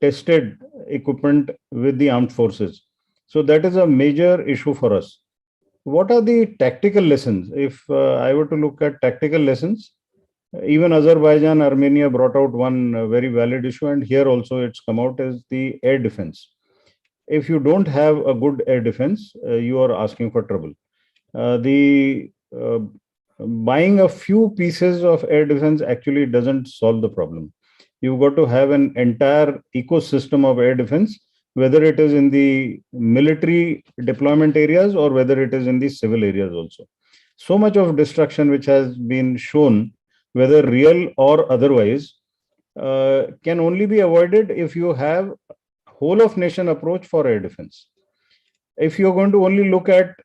tested equipment with the armed forces. So that is a major issue for us. What are the tactical lessons? If I were to look at tactical lessons, even Azerbaijan, Armenia brought out one very valid issue, and here also it's come out as the air defense. If you don't have a good air defense, you are asking for trouble. The buying a few pieces of air defense actually doesn't solve the problem. You've got to have an entire ecosystem of air defense, whether it is in the military deployment areas or whether it is in the civil areas also. So much of destruction which has been shown, whether real or otherwise, can only be avoided if you have whole of nation approach for air defense. If you're going to only look at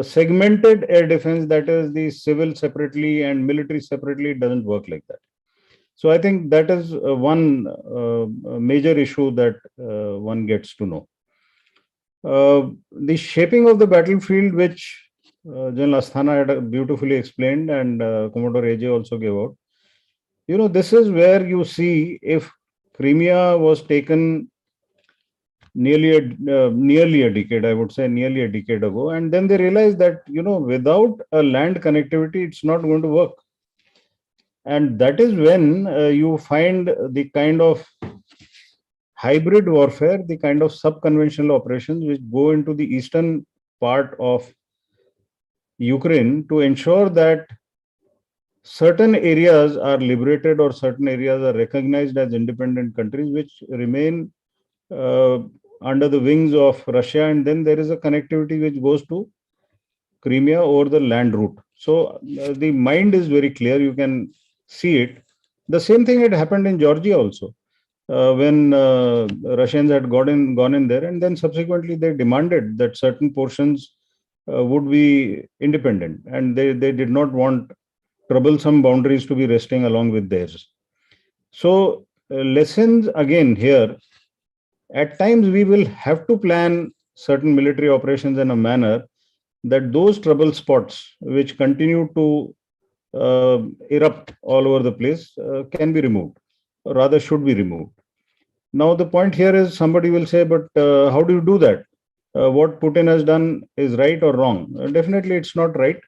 segmented air defense, that is the civil separately and military separately, it doesn't work like that. So I think that is one major issue that one gets to know. The shaping of the battlefield, which General Asthana had beautifully explained, and Commodore AJ also gave out. This is where you see if Crimea was taken nearly a decade, I would say nearly a decade ago, and then they realized that without a land connectivity, it's not going to work. And that is when you find the kind of hybrid warfare, the kind of sub-conventional operations which go into the eastern part of Ukraine to ensure that certain areas are liberated or certain areas are recognized as independent countries which remain under the wings of Russia, and then there is a connectivity which goes to Crimea over the land route. So the mind is very clear, you can see it. The same thing had happened in Georgia also, when Russians had gone in there, and then subsequently they demanded that certain portions would be independent, and they did not want troublesome boundaries to be resting along with theirs. So lessons again here, at times we will have to plan certain military operations in a manner that those trouble spots which continue to erupt all over the place can be removed, or rather should be removed. Now, the point here is somebody will say, but how do you do that? What Putin has done is right or wrong? Definitely, it's not right.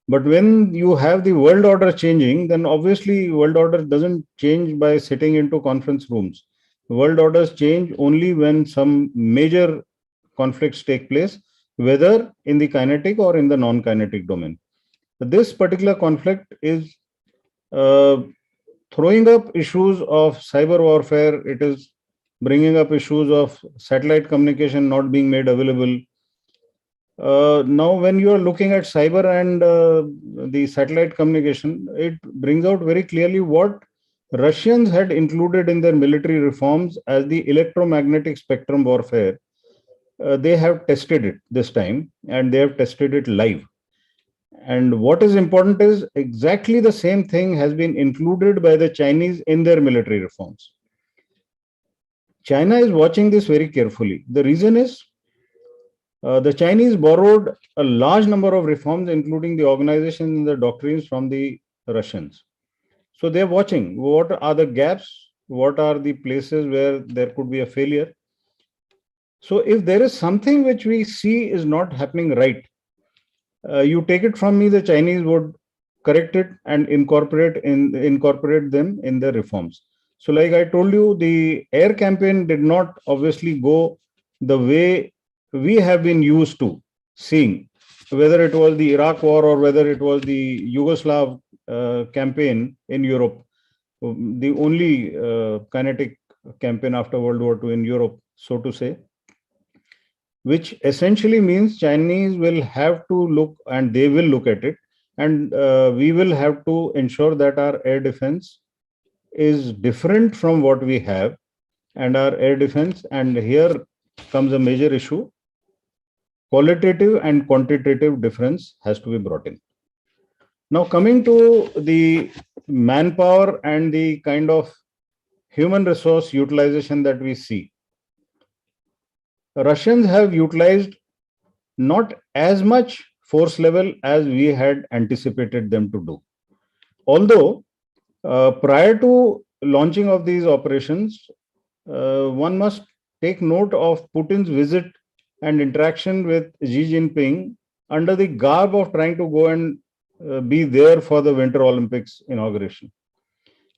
But when you have the world order changing, then obviously world order doesn't change by sitting into conference rooms. World orders change only when some major conflicts take place, whether in the kinetic or in the non-kinetic domain. This particular conflict is uh, throwing up issues of cyber warfare. It is bringing up issues of satellite communication not being made available. Now, when you are looking at cyber and the satellite communication, it brings out very clearly what Russians had included in their military reforms as the electromagnetic spectrum warfare. They have tested it this time, and they have tested it live. And what is important is exactly the same thing has been included by the Chinese in their military reforms. China is watching this very carefully. The reason is the Chinese borrowed a large number of reforms, including the organization and the doctrines from the Russians. So they're watching what are the gaps, what are the places where there could be a failure. So if there is something which we see is not happening right, you take it from me, the Chinese would correct it and incorporate them in the reforms. So, like I told you, the air campaign did not obviously go the way we have been used to seeing, whether it was the Iraq war or whether it was the Yugoslav campaign in Europe, the only kinetic campaign after World War II in Europe, so to say, which essentially means Chinese will have to look, and they will look at it, and we will have to ensure that our air defense is different from what we have, and our air defense, and here comes a major issue, qualitative and quantitative difference has to be brought in. Now, coming to the manpower and the kind of human resource utilization that we see, Russians have utilized not as much force level as we had anticipated them to do. Although, prior to launching of these operations, one must take note of Putin's visit and interaction with Xi Jinping under the garb of trying to go and be there for the Winter Olympics inauguration.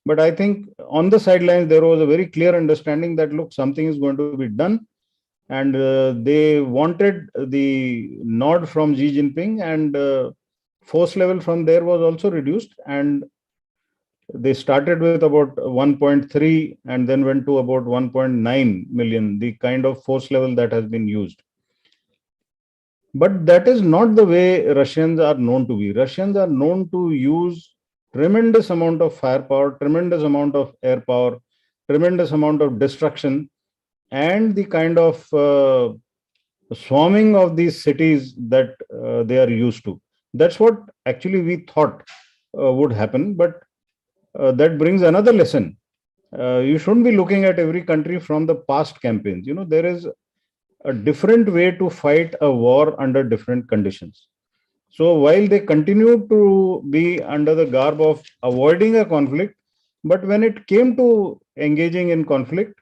But I think on the sidelines, there was a very clear understanding that, look, something is going to be done. And they wanted the nod from Xi Jinping, and force level from there was also reduced. And they started with about 1.3 and then went to about 1.9 million, the kind of force level that has been used. But that is not the way Russians are known to be. Russians are known to use tremendous amount of firepower, tremendous amount of air power, tremendous amount of destruction, and the kind of swarming of these cities that they are used to. That's what actually we thought would happen. But that brings another lesson. You shouldn't be looking at every country from the past campaigns. You know, there is a different way to fight a war under different conditions. So while they continue to be under the garb of avoiding a conflict, but when it came to engaging in conflict,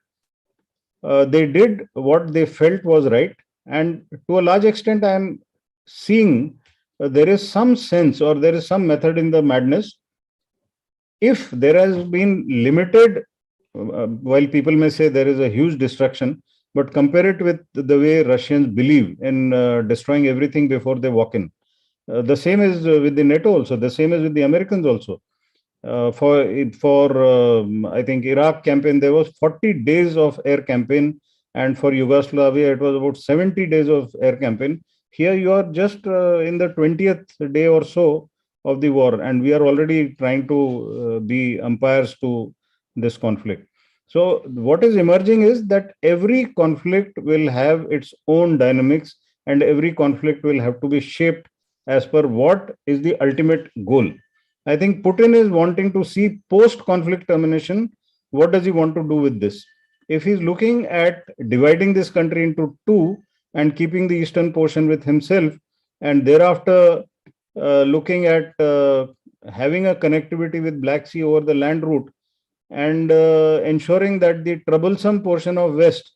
they did what they felt was right. And to a large extent, I am seeing there is some sense or there is some method in the madness. If there has been limited, while people may say there is a huge destruction, but compare it with the way Russians believe in destroying everything before they walk in. The same is with the NATO also, the same is with the Americans also. For I think Iraq campaign, there was 40 days of air campaign, and for Yugoslavia it was about 70 days of air campaign. Here you are just in the 20th day or so of the war, and we are already trying to be umpires to this conflict. So what is emerging is that every conflict will have its own dynamics, and every conflict will have to be shaped as per what is the ultimate goal. I think Putin is wanting to see post-conflict termination. What does he want to do with this? If he's looking at dividing this country into two, and keeping the eastern portion with himself, and thereafter looking at having a connectivity with Black Sea over the land route, and ensuring that the troublesome portion of West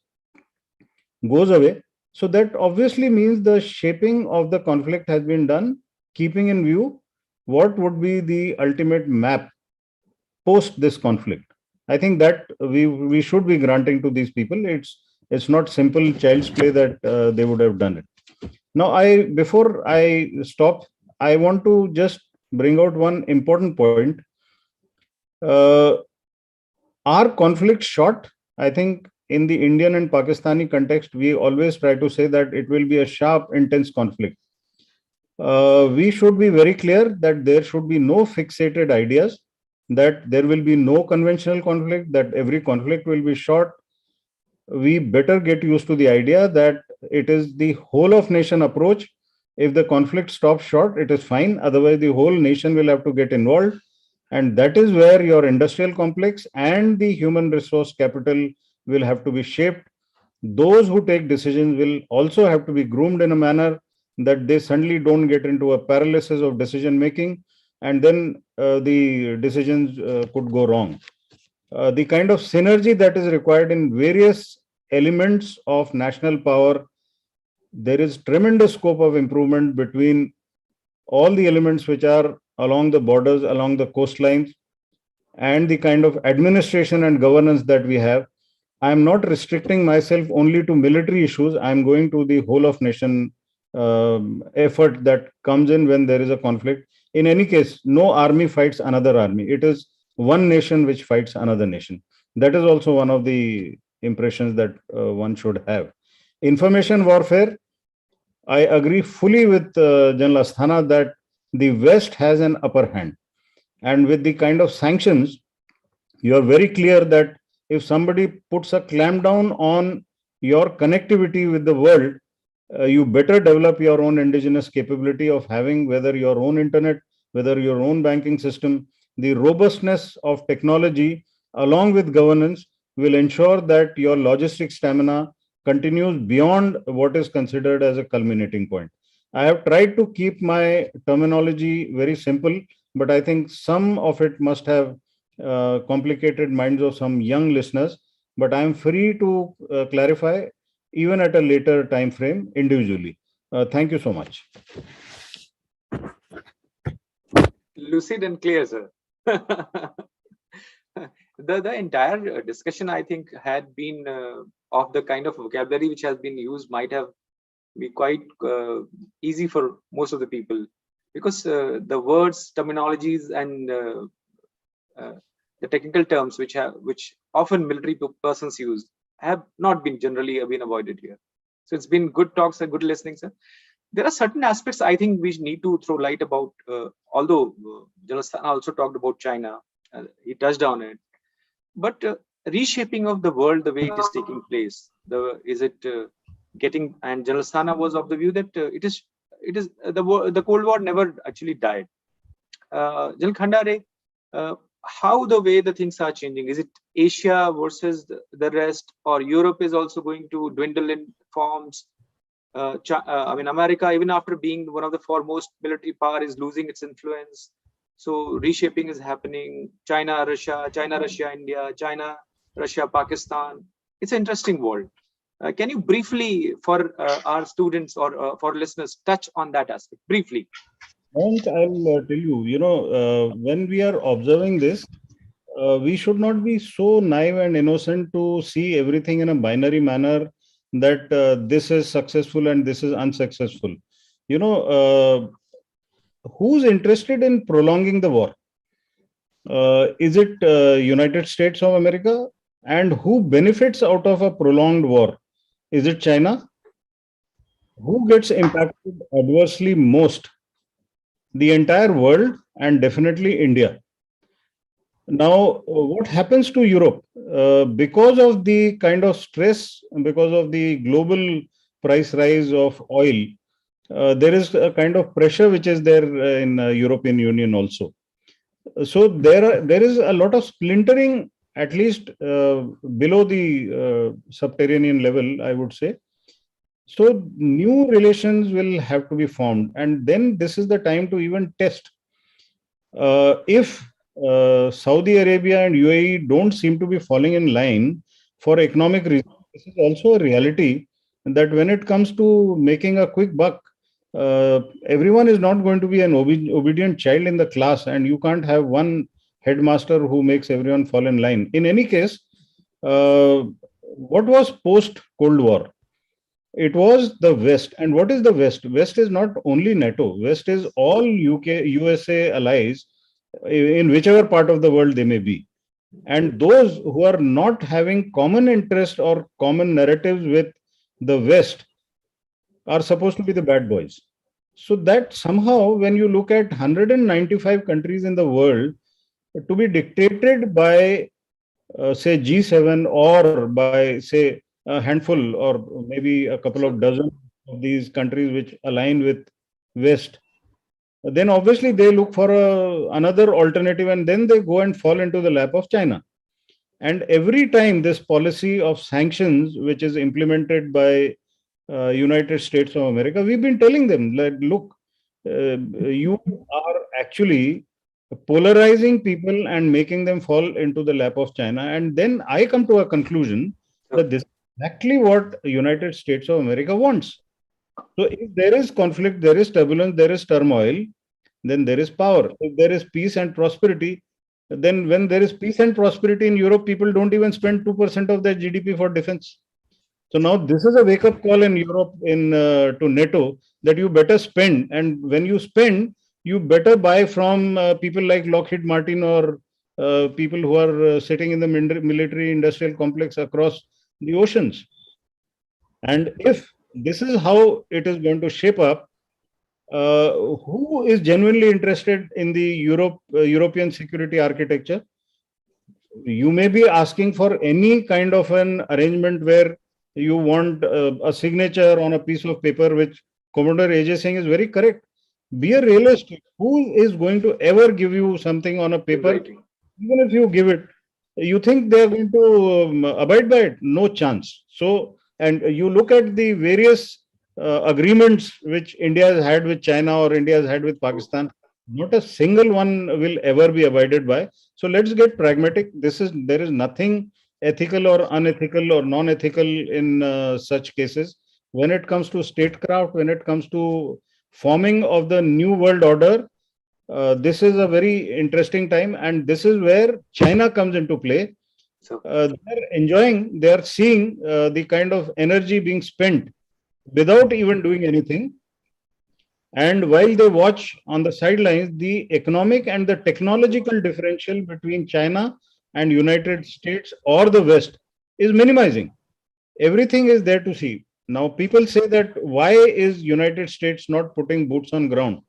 goes away. So that obviously means the shaping of the conflict has been done, keeping in view what would be the ultimate map post this conflict. I think that we should be granting to these people. It's not simple child's play that they would have done it. Now, before I stop, I want to just bring out one important point. Uh, are conflicts short? I think in the Indian and Pakistani context, we always try to say that it will be a sharp, intense conflict. We should be very clear that there should be no fixated ideas, that there will be no conventional conflict, that every conflict will be short. We better get used to the idea that it is the whole of nation approach. If the conflict stops short, it is fine. Otherwise, the whole nation will have to get involved. And that is where your industrial complex and the human resource capital will have to be shaped. Those who take decisions will also have to be groomed in a manner that they suddenly don't get into a paralysis of decision making, and then the decisions could go wrong. The kind of synergy that is required in various elements of national power, there is tremendous scope of improvement between all the elements which are along the borders, along the coastlines, and the kind of administration and governance that we have. I'm not restricting myself only to military issues. I'm going to the whole of nation effort that comes in when there is a conflict. In any case, no army fights another army. It is one nation which fights another nation. That is also one of the impressions that one should have. Information warfare, I agree fully with General Asthana that the West has an upper hand. And with the kind of sanctions, you are very clear that if somebody puts a clamp down on your connectivity with the world, you better develop your own indigenous capability of having whether your own internet, whether your own banking system. The robustness of technology along with governance will ensure that your logistic stamina continues beyond what is considered as a culminating point. I have tried to keep my terminology very simple, but I think some of it must have complicated minds of some young listeners. But I am free to clarify even at a later time frame individually. Thank you so much. Lucid and clear, sir. The entire discussion, I think, had been of the kind of vocabulary which has been used might have been quite easy for most of the people, because the words, terminologies, and the technical terms which often military persons use have not been generally been avoided here. So it's been good talks and good listening, sir. There are certain aspects I think we need to throw light about. Although General Asthana also talked about China, he touched on it, but reshaping of the world, the way it is taking place, is it getting? And General Asthana was of the view that it is the Cold War never actually died. General Khandare, how the way the things are changing? Is it Asia versus the rest, or Europe is also going to dwindle in forms? I mean, America, even after being one of the foremost military power, is losing its influence. So reshaping is happening. China, Russia, India, China, Russia, Pakistan. It's an interesting world. Can you briefly, for our students or for listeners, touch on that aspect briefly? Mayank, I'll tell you, when we are observing this, we should not be so naive and innocent to see everything in a binary manner that this is successful and this is unsuccessful. Who's interested in prolonging the war? Is it United States of America? And who benefits out of a prolonged war? Is it China? Who gets impacted adversely most? The entire world, and definitely India. Now, what happens to Europe? Because of the kind of stress, because of the global price rise of oil, there is a kind of pressure which is there in European Union also. So there is a lot of splintering, at least below the subterranean level, I would say. So new relations will have to be formed, and then this is the time to even test. If Saudi Arabia and UAE don't seem to be falling in line for economic reasons, this is also a reality that when it comes to making a quick buck, everyone is not going to be an obedient child in the class, and you can't have one headmaster who makes everyone fall in line. In any case, what was post Cold War? It was the West. And what is the West? West is not only NATO. West is all UK, USA allies in whichever part of the world they may be. And those who are not having common interest or common narratives with the West are supposed to be the bad boys. So that somehow, when you look at 195 countries in the world, to be dictated by, say, G7 or by, say, a handful or maybe a couple of dozen of these countries which align with West, then obviously they look for another alternative, and then they go and fall into the lap of China. And every time this policy of sanctions, which is implemented by United States of America, we've been telling them that, look, you are actually polarizing people and making them fall into the lap of China. And then I come to a conclusion that this is exactly what United States of America wants. So if there is conflict, there is turbulence, there is turmoil, then there is power. If there is peace and prosperity, then when there is peace and prosperity in Europe, people don't even spend 2% of their GDP for defense. So now this is a wake-up call in Europe, to NATO, that you better spend, and when you spend, you better buy from people like Lockheed Martin or people who are sitting in the military-industrial complex across the oceans. And if this is how it is going to shape up, who is genuinely interested in the European security architecture? You may be asking for any kind of an arrangement where you want a signature on a piece of paper, which Commodore Ajay Singh is very correct. Be a realist. Who is going to ever give you something on a paper? Even if you give it, you think they are going to abide by it? No chance. So, and you look at the various agreements which India has had with China or India has had with Pakistan, not a single one will ever be abided by. So let's get pragmatic. There is nothing ethical or unethical or non-ethical in such cases. When it comes to statecraft, when it comes to forming of the new world order, this is a very interesting time, and this is where China comes into play. They are seeing the kind of energy being spent without even doing anything. And while they watch on the sidelines, the economic and the technological differential between China and United States or the West is minimizing. Everything is there to see. Now, people say that why is United States not putting boots on ground?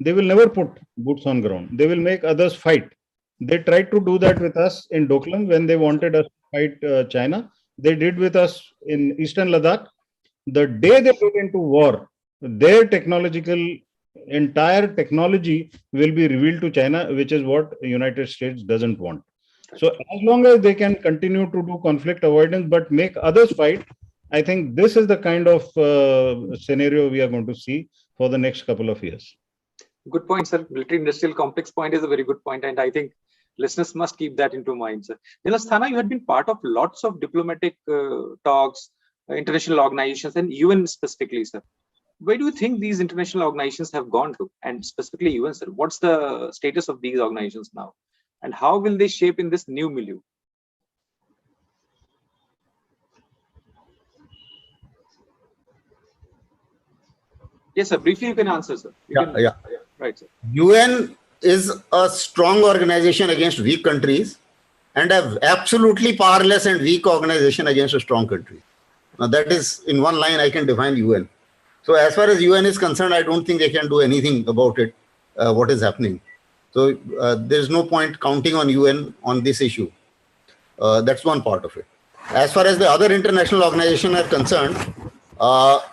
They will never put boots on ground. They will make others fight. They tried to do that with us in Doklam when they wanted us to fight China. They did with us in Eastern Ladakh. The day they get into war, their entire technology will be revealed to China, which is what the United States doesn't want. So as long as they can continue to do conflict avoidance but make others fight, I think this is the kind of scenario we are going to see for the next couple of years. Good point, sir. Military industrial complex point is a very good point, and I think listeners must keep that into mind, sir. Asthana, you had been part of lots of diplomatic talks, international organizations, and UN specifically, sir. Where do you think these international organizations have gone to, and specifically UN, sir? What's the status of these organizations now, and how will they shape in this new milieu? Yes, sir. Briefly, you can answer, sir. Yeah. Right, sir. UN is a strong organization against weak countries and an absolutely powerless and weak organization against a strong country. Now, that is, in one line, I can define UN. So as far as UN is concerned, I don't think they can do anything about it, what is happening. So there's no point counting on UN on this issue. That's one part of it. As far as the other international organizations are concerned,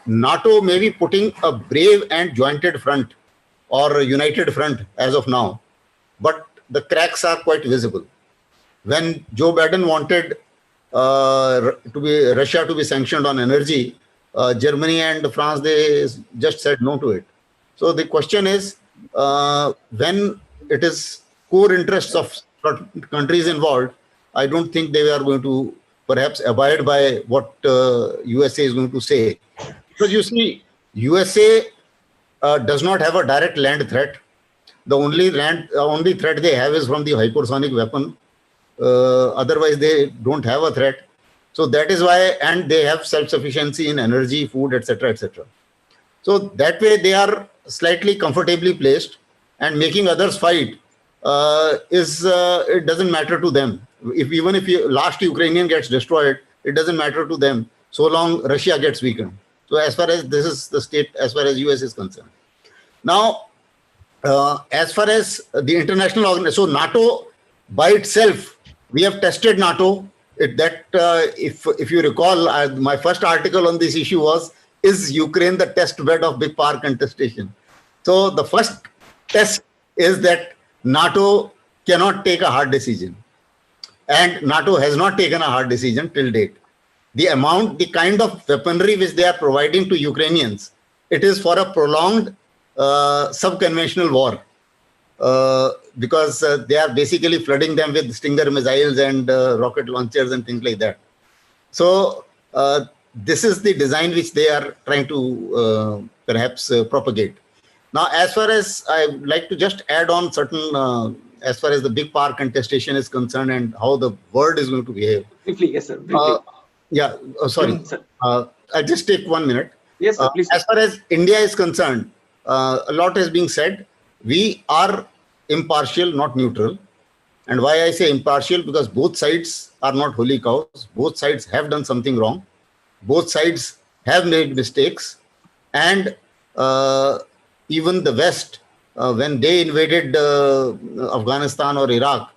NATO may be putting a brave and jointed front or a united front as of now, but the cracks are quite visible. When Joe Biden wanted Russia to be sanctioned on energy, Germany and France, they just said no to it. So the question is, when it is core interests of countries involved, I don't think they are going to perhaps abide by what USA is going to say. Because you see, USA does not have a direct land threat. The only threat they have is from the hypersonic weapon. Otherwise, they don't have a threat. So that is why, and they have self-sufficiency in energy, food, etc., etc. So that way, they are slightly comfortably placed, and making others fight is it doesn't matter to them. Even if last Ukrainian gets destroyed, it doesn't matter to them so long Russia gets weakened. So as far as this is the state, as far as US is concerned. Now, as far as the international organization, so NATO by itself, we have tested NATO. If you recall, my first article on this issue was, is Ukraine the test bed of big power contestation? So the first test is that NATO cannot take a hard decision, and NATO has not taken a hard decision till date. The kind of weaponry which they are providing to Ukrainians, it is for a prolonged sub-conventional war, because they are basically flooding them with Stinger missiles and rocket launchers and things like that. So this is the design which they are trying to perhaps propagate. Now, as far as I would like to just add on certain, as far as the big power contestation is concerned and how the world is going to behave. Briefly, yes, sir. Briefly. Yeah, sorry. I'll just take 1 minute. Yes, sir, please. As far as India is concerned, a lot is being said. We are impartial, not neutral. And why I say impartial? Because both sides are not holy cows. Both sides have done something wrong. Both sides have made mistakes. And even the West, when they invaded Afghanistan or Iraq,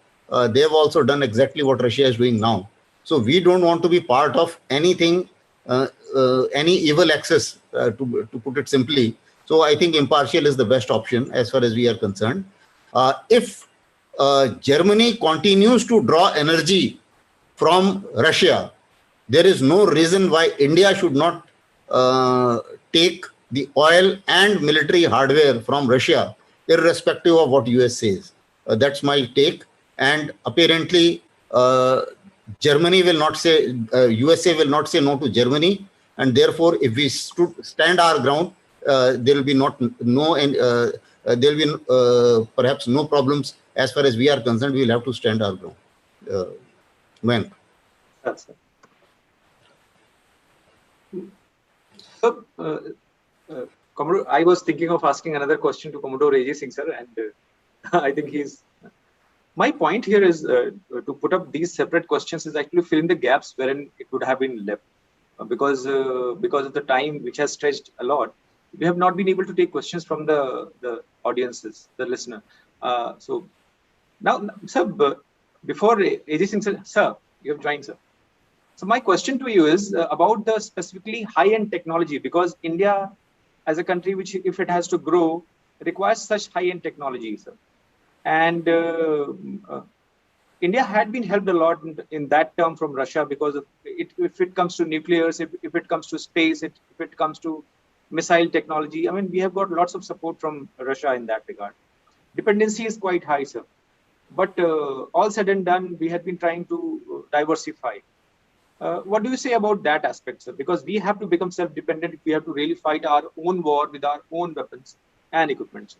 they have also done exactly what Russia is doing now. So we don't want to be part of anything, any evil access, to put it simply. So I think impartial is the best option as far as we are concerned. If Germany continues to draw energy from Russia, there is no reason why India should not take the oil and military hardware from Russia, irrespective of what US says. That's my take. And apparently, Germany will not say, USA will not say no to Germany. And therefore, if we stand our ground, there will be perhaps no problems as far as we are concerned. We will have to stand our ground. Mayank. That's it. So, Commodore, I was thinking of asking another question to Commodore Ajay Singh, sir, and I think he's. My point here is to put up these separate questions is actually fill in the gaps wherein it would have been left, because of the time which has stretched a lot. We have not been able to take questions from the audiences, the listener. So now, sir, before Ajay Singh, sir, you have joined, sir. So my question to you is about the specifically high-end technology, because India, as a country which, if it has to grow, requires such high-end technology, sir. And India had been helped a lot in that term from Russia, because of it, if it comes to nuclears, if it comes to space, if it comes to missile technology, I mean, we have got lots of support from Russia in that regard. Dependency is quite high, sir. But all said and done, we had been trying to diversify. What do you say about that aspect, sir? Because we have to become self-dependent if we have to really fight our own war with our own weapons and equipment, sir.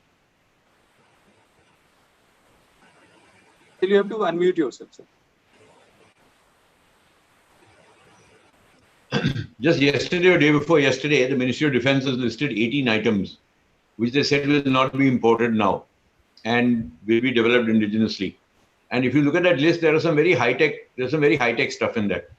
Still, you have to unmute yourself, sir. Just yesterday or day before yesterday, the Ministry of Defense has listed 18 items, which they said will not be imported now and will be developed indigenously. And if you look at that list, there are some very high-tech stuff in that.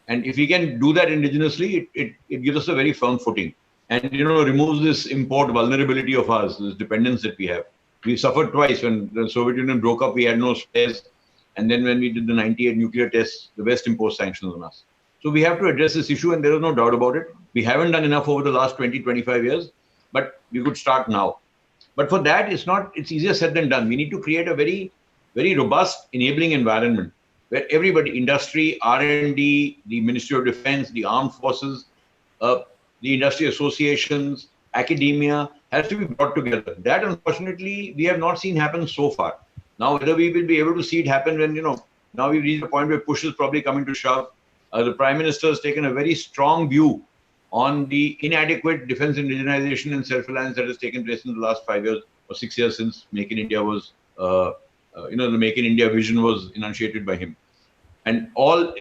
And if we can do that indigenously, it gives us a very firm footing, and removes this import vulnerability of ours, this dependence that we have. We suffered twice. When the Soviet Union broke up, we had no spares, and then when we did the 98 nuclear tests, the West imposed sanctions on us. So we have to address this issue, and there is no doubt about it. We haven't done enough over the last 20-25 years, but we could start now. But for that, it's easier said than done. We need to create a very, very robust enabling environment where everybody, industry, R&D, the Ministry of Defense, the armed forces, the industry associations, academia has to be brought together. That, unfortunately, we have not seen happen so far. Now, whether we will be able to see it happen when, now we've reached a point where push is probably coming to shove. The Prime Minister has taken a very strong view on the inadequate defense indigenization and self-reliance that has taken place in the last 5 years or 6 years since Make in India was, the Make in India vision was enunciated by him. And all,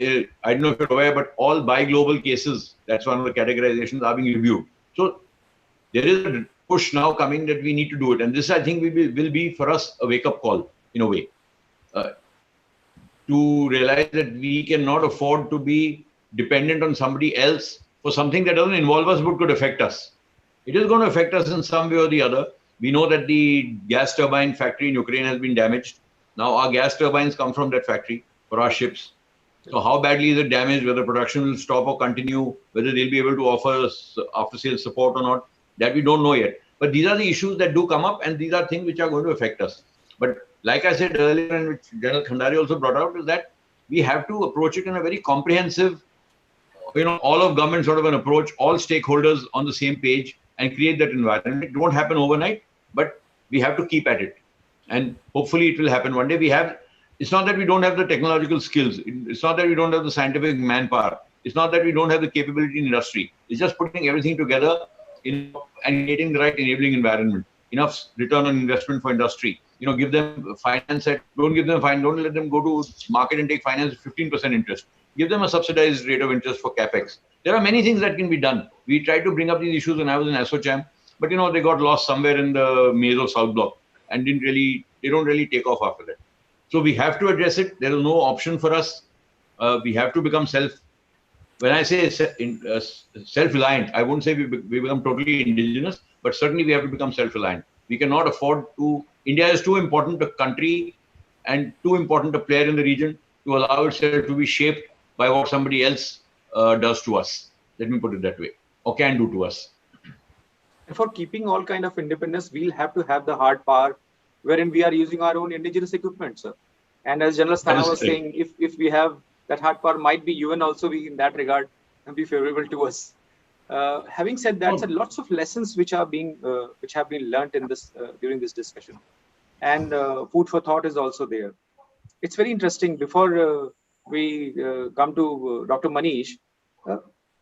I don't know if you're aware, but all buy global cases, that's one of the categorizations, are being reviewed. So there is a push now coming that we need to do it. And this, I think, will be for us a wake-up call, in a way, to realize that we cannot afford to be dependent on somebody else for something that doesn't involve us but could affect us. It is going to affect us in some way or the other. We know that the gas turbine factory in Ukraine has been damaged. Now our gas turbines come from that factory for our ships. So how badly is it damaged, whether production will stop or continue, whether they'll be able to offer after-sales support or not, that we don't know yet. But these are the issues that do come up, and these are things which are going to affect us. But like I said earlier, and which General Khandare also brought out, is that we have to approach it in a very comprehensive, all of government sort of an approach, all stakeholders on the same page, and create that environment. It won't happen overnight, but we have to keep at it. And hopefully it will happen one day. It's not that we don't have the technological skills. It's not that we don't have the scientific manpower. It's not that we don't have the capability in industry. It's just putting everything together and creating the right enabling environment. Enough return on investment for industry. Give them finance. Don't let them go to market and take finance at 15% interest. Give them a subsidized rate of interest for capex. There are many things that can be done. We tried to bring up these issues when I was in ASSOCHAM, but they got lost somewhere in the maze of South Block and they don't really take off after that. So we have to address it. There is no option for us. We have to become when I say self-reliant, I won't say we become totally indigenous, but certainly we have to become self-reliant. We cannot afford to, India is too important a country and too important a player in the region to allow itself to be shaped by what somebody else does to us. Let me put it that way, or can do to us. And for keeping all kind of independence, we'll have to have the hard power wherein we are using our own indigenous equipment, sir. And as General Asthana was saying, if we have that hard power, might be UN also be in that regard and be favorable to us. Having said that, sir, lots of lessons which have been learnt in this during this discussion, and food for thought is also there. It's very interesting. Before we come to Dr. Manish,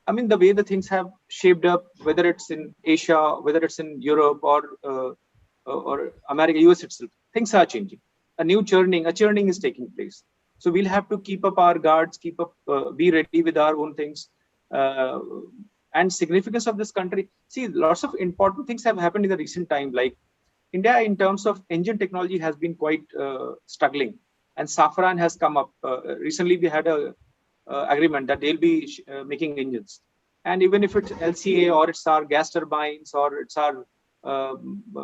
the way the things have shaped up, whether it's in Asia, whether it's in Europe or America, US itself, things are changing. A churning is taking place. So we'll have to keep up our guards, be ready with our own things. And significance of this country. See, lots of important things have happened in the recent time. Like India, in terms of engine technology, has been quite struggling. And Safran has come up. Recently, we had a agreement that they'll be making engines. And even if it's LCA or it's our gas turbines or it's our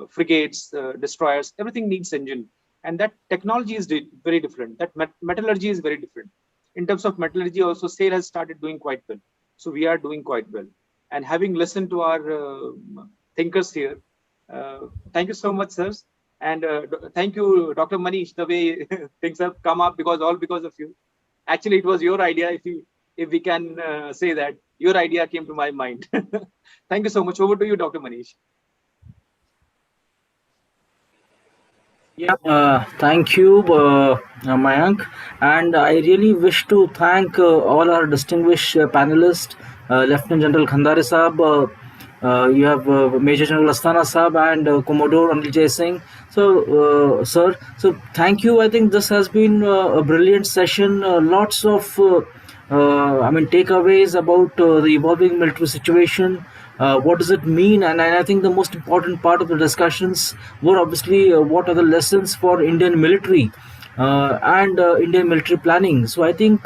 frigates, destroyers, everything needs engine. And that technology is very different. That metallurgy is very different. In terms of metallurgy, also SAIL has started doing quite well. So we are doing quite well. And having listened to our thinkers here, thank you so much, sirs. And thank you, Dr. Manish, the way things have come up because of you. Actually, it was your idea, if we can say that. Your idea came to my mind. Thank you so much. Over to you, Dr. Manish. Yeah, thank you, Mayank. And I really wish to thank all our distinguished panelists, Lieutenant General Khandare Saab, you have Major General Asthana Saab and Commodore Anil Jai Singh. So, sir, so thank you. I think this has been a brilliant session. Lots of, takeaways about the evolving military situation. What does it mean? And I think the most important part of the discussions were obviously what are the lessons for Indian military and Indian military planning. So I think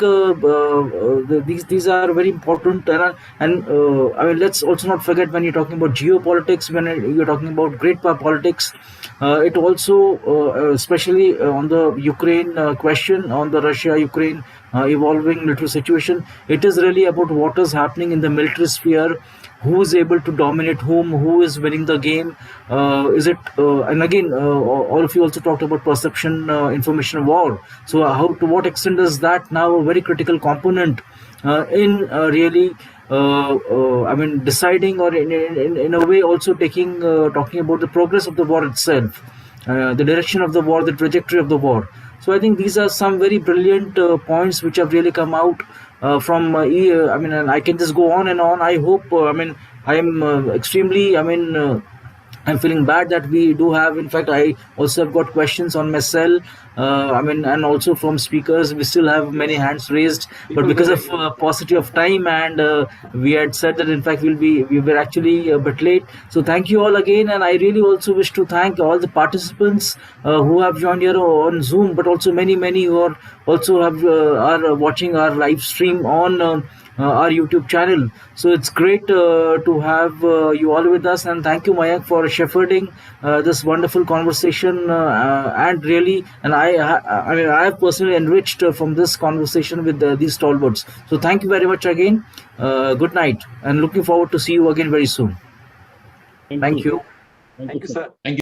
these are very important. Let's also not forget, when you're talking about geopolitics, when you're talking about great power politics, it also, especially on the Ukraine question, on the Russia-Ukraine evolving military situation, it is really about what is happening in the military sphere. Who is able to dominate whom? Who is winning the game? Is it? And again, all of you also talked about perception, information war. So, to what extent is that now a very critical component in really deciding, or in a way also talking about the progress of the war itself, the direction of the war, the trajectory of the war. So I think these are some very brilliant points which have really come out and I can just go on and on. I hope, I am extremely, I'm feeling bad that we do have. In fact, I also have got questions on my cell. And also from speakers, we still have many hands raised. But because of paucity of time, and we had said that in fact we were actually a bit late. So thank you all again, and I really also wish to thank all the participants who have joined here on Zoom, but also many who are also are watching our live stream on. Our YouTube channel. So it's great to have you all with us, and thank you, Mayank, for shepherding this wonderful conversation. And really, and I have personally enriched from this conversation with these stalwarts. So thank you very much again. Good night, and looking forward to see you again very soon. Thank you. Thank you, sir. Thank you.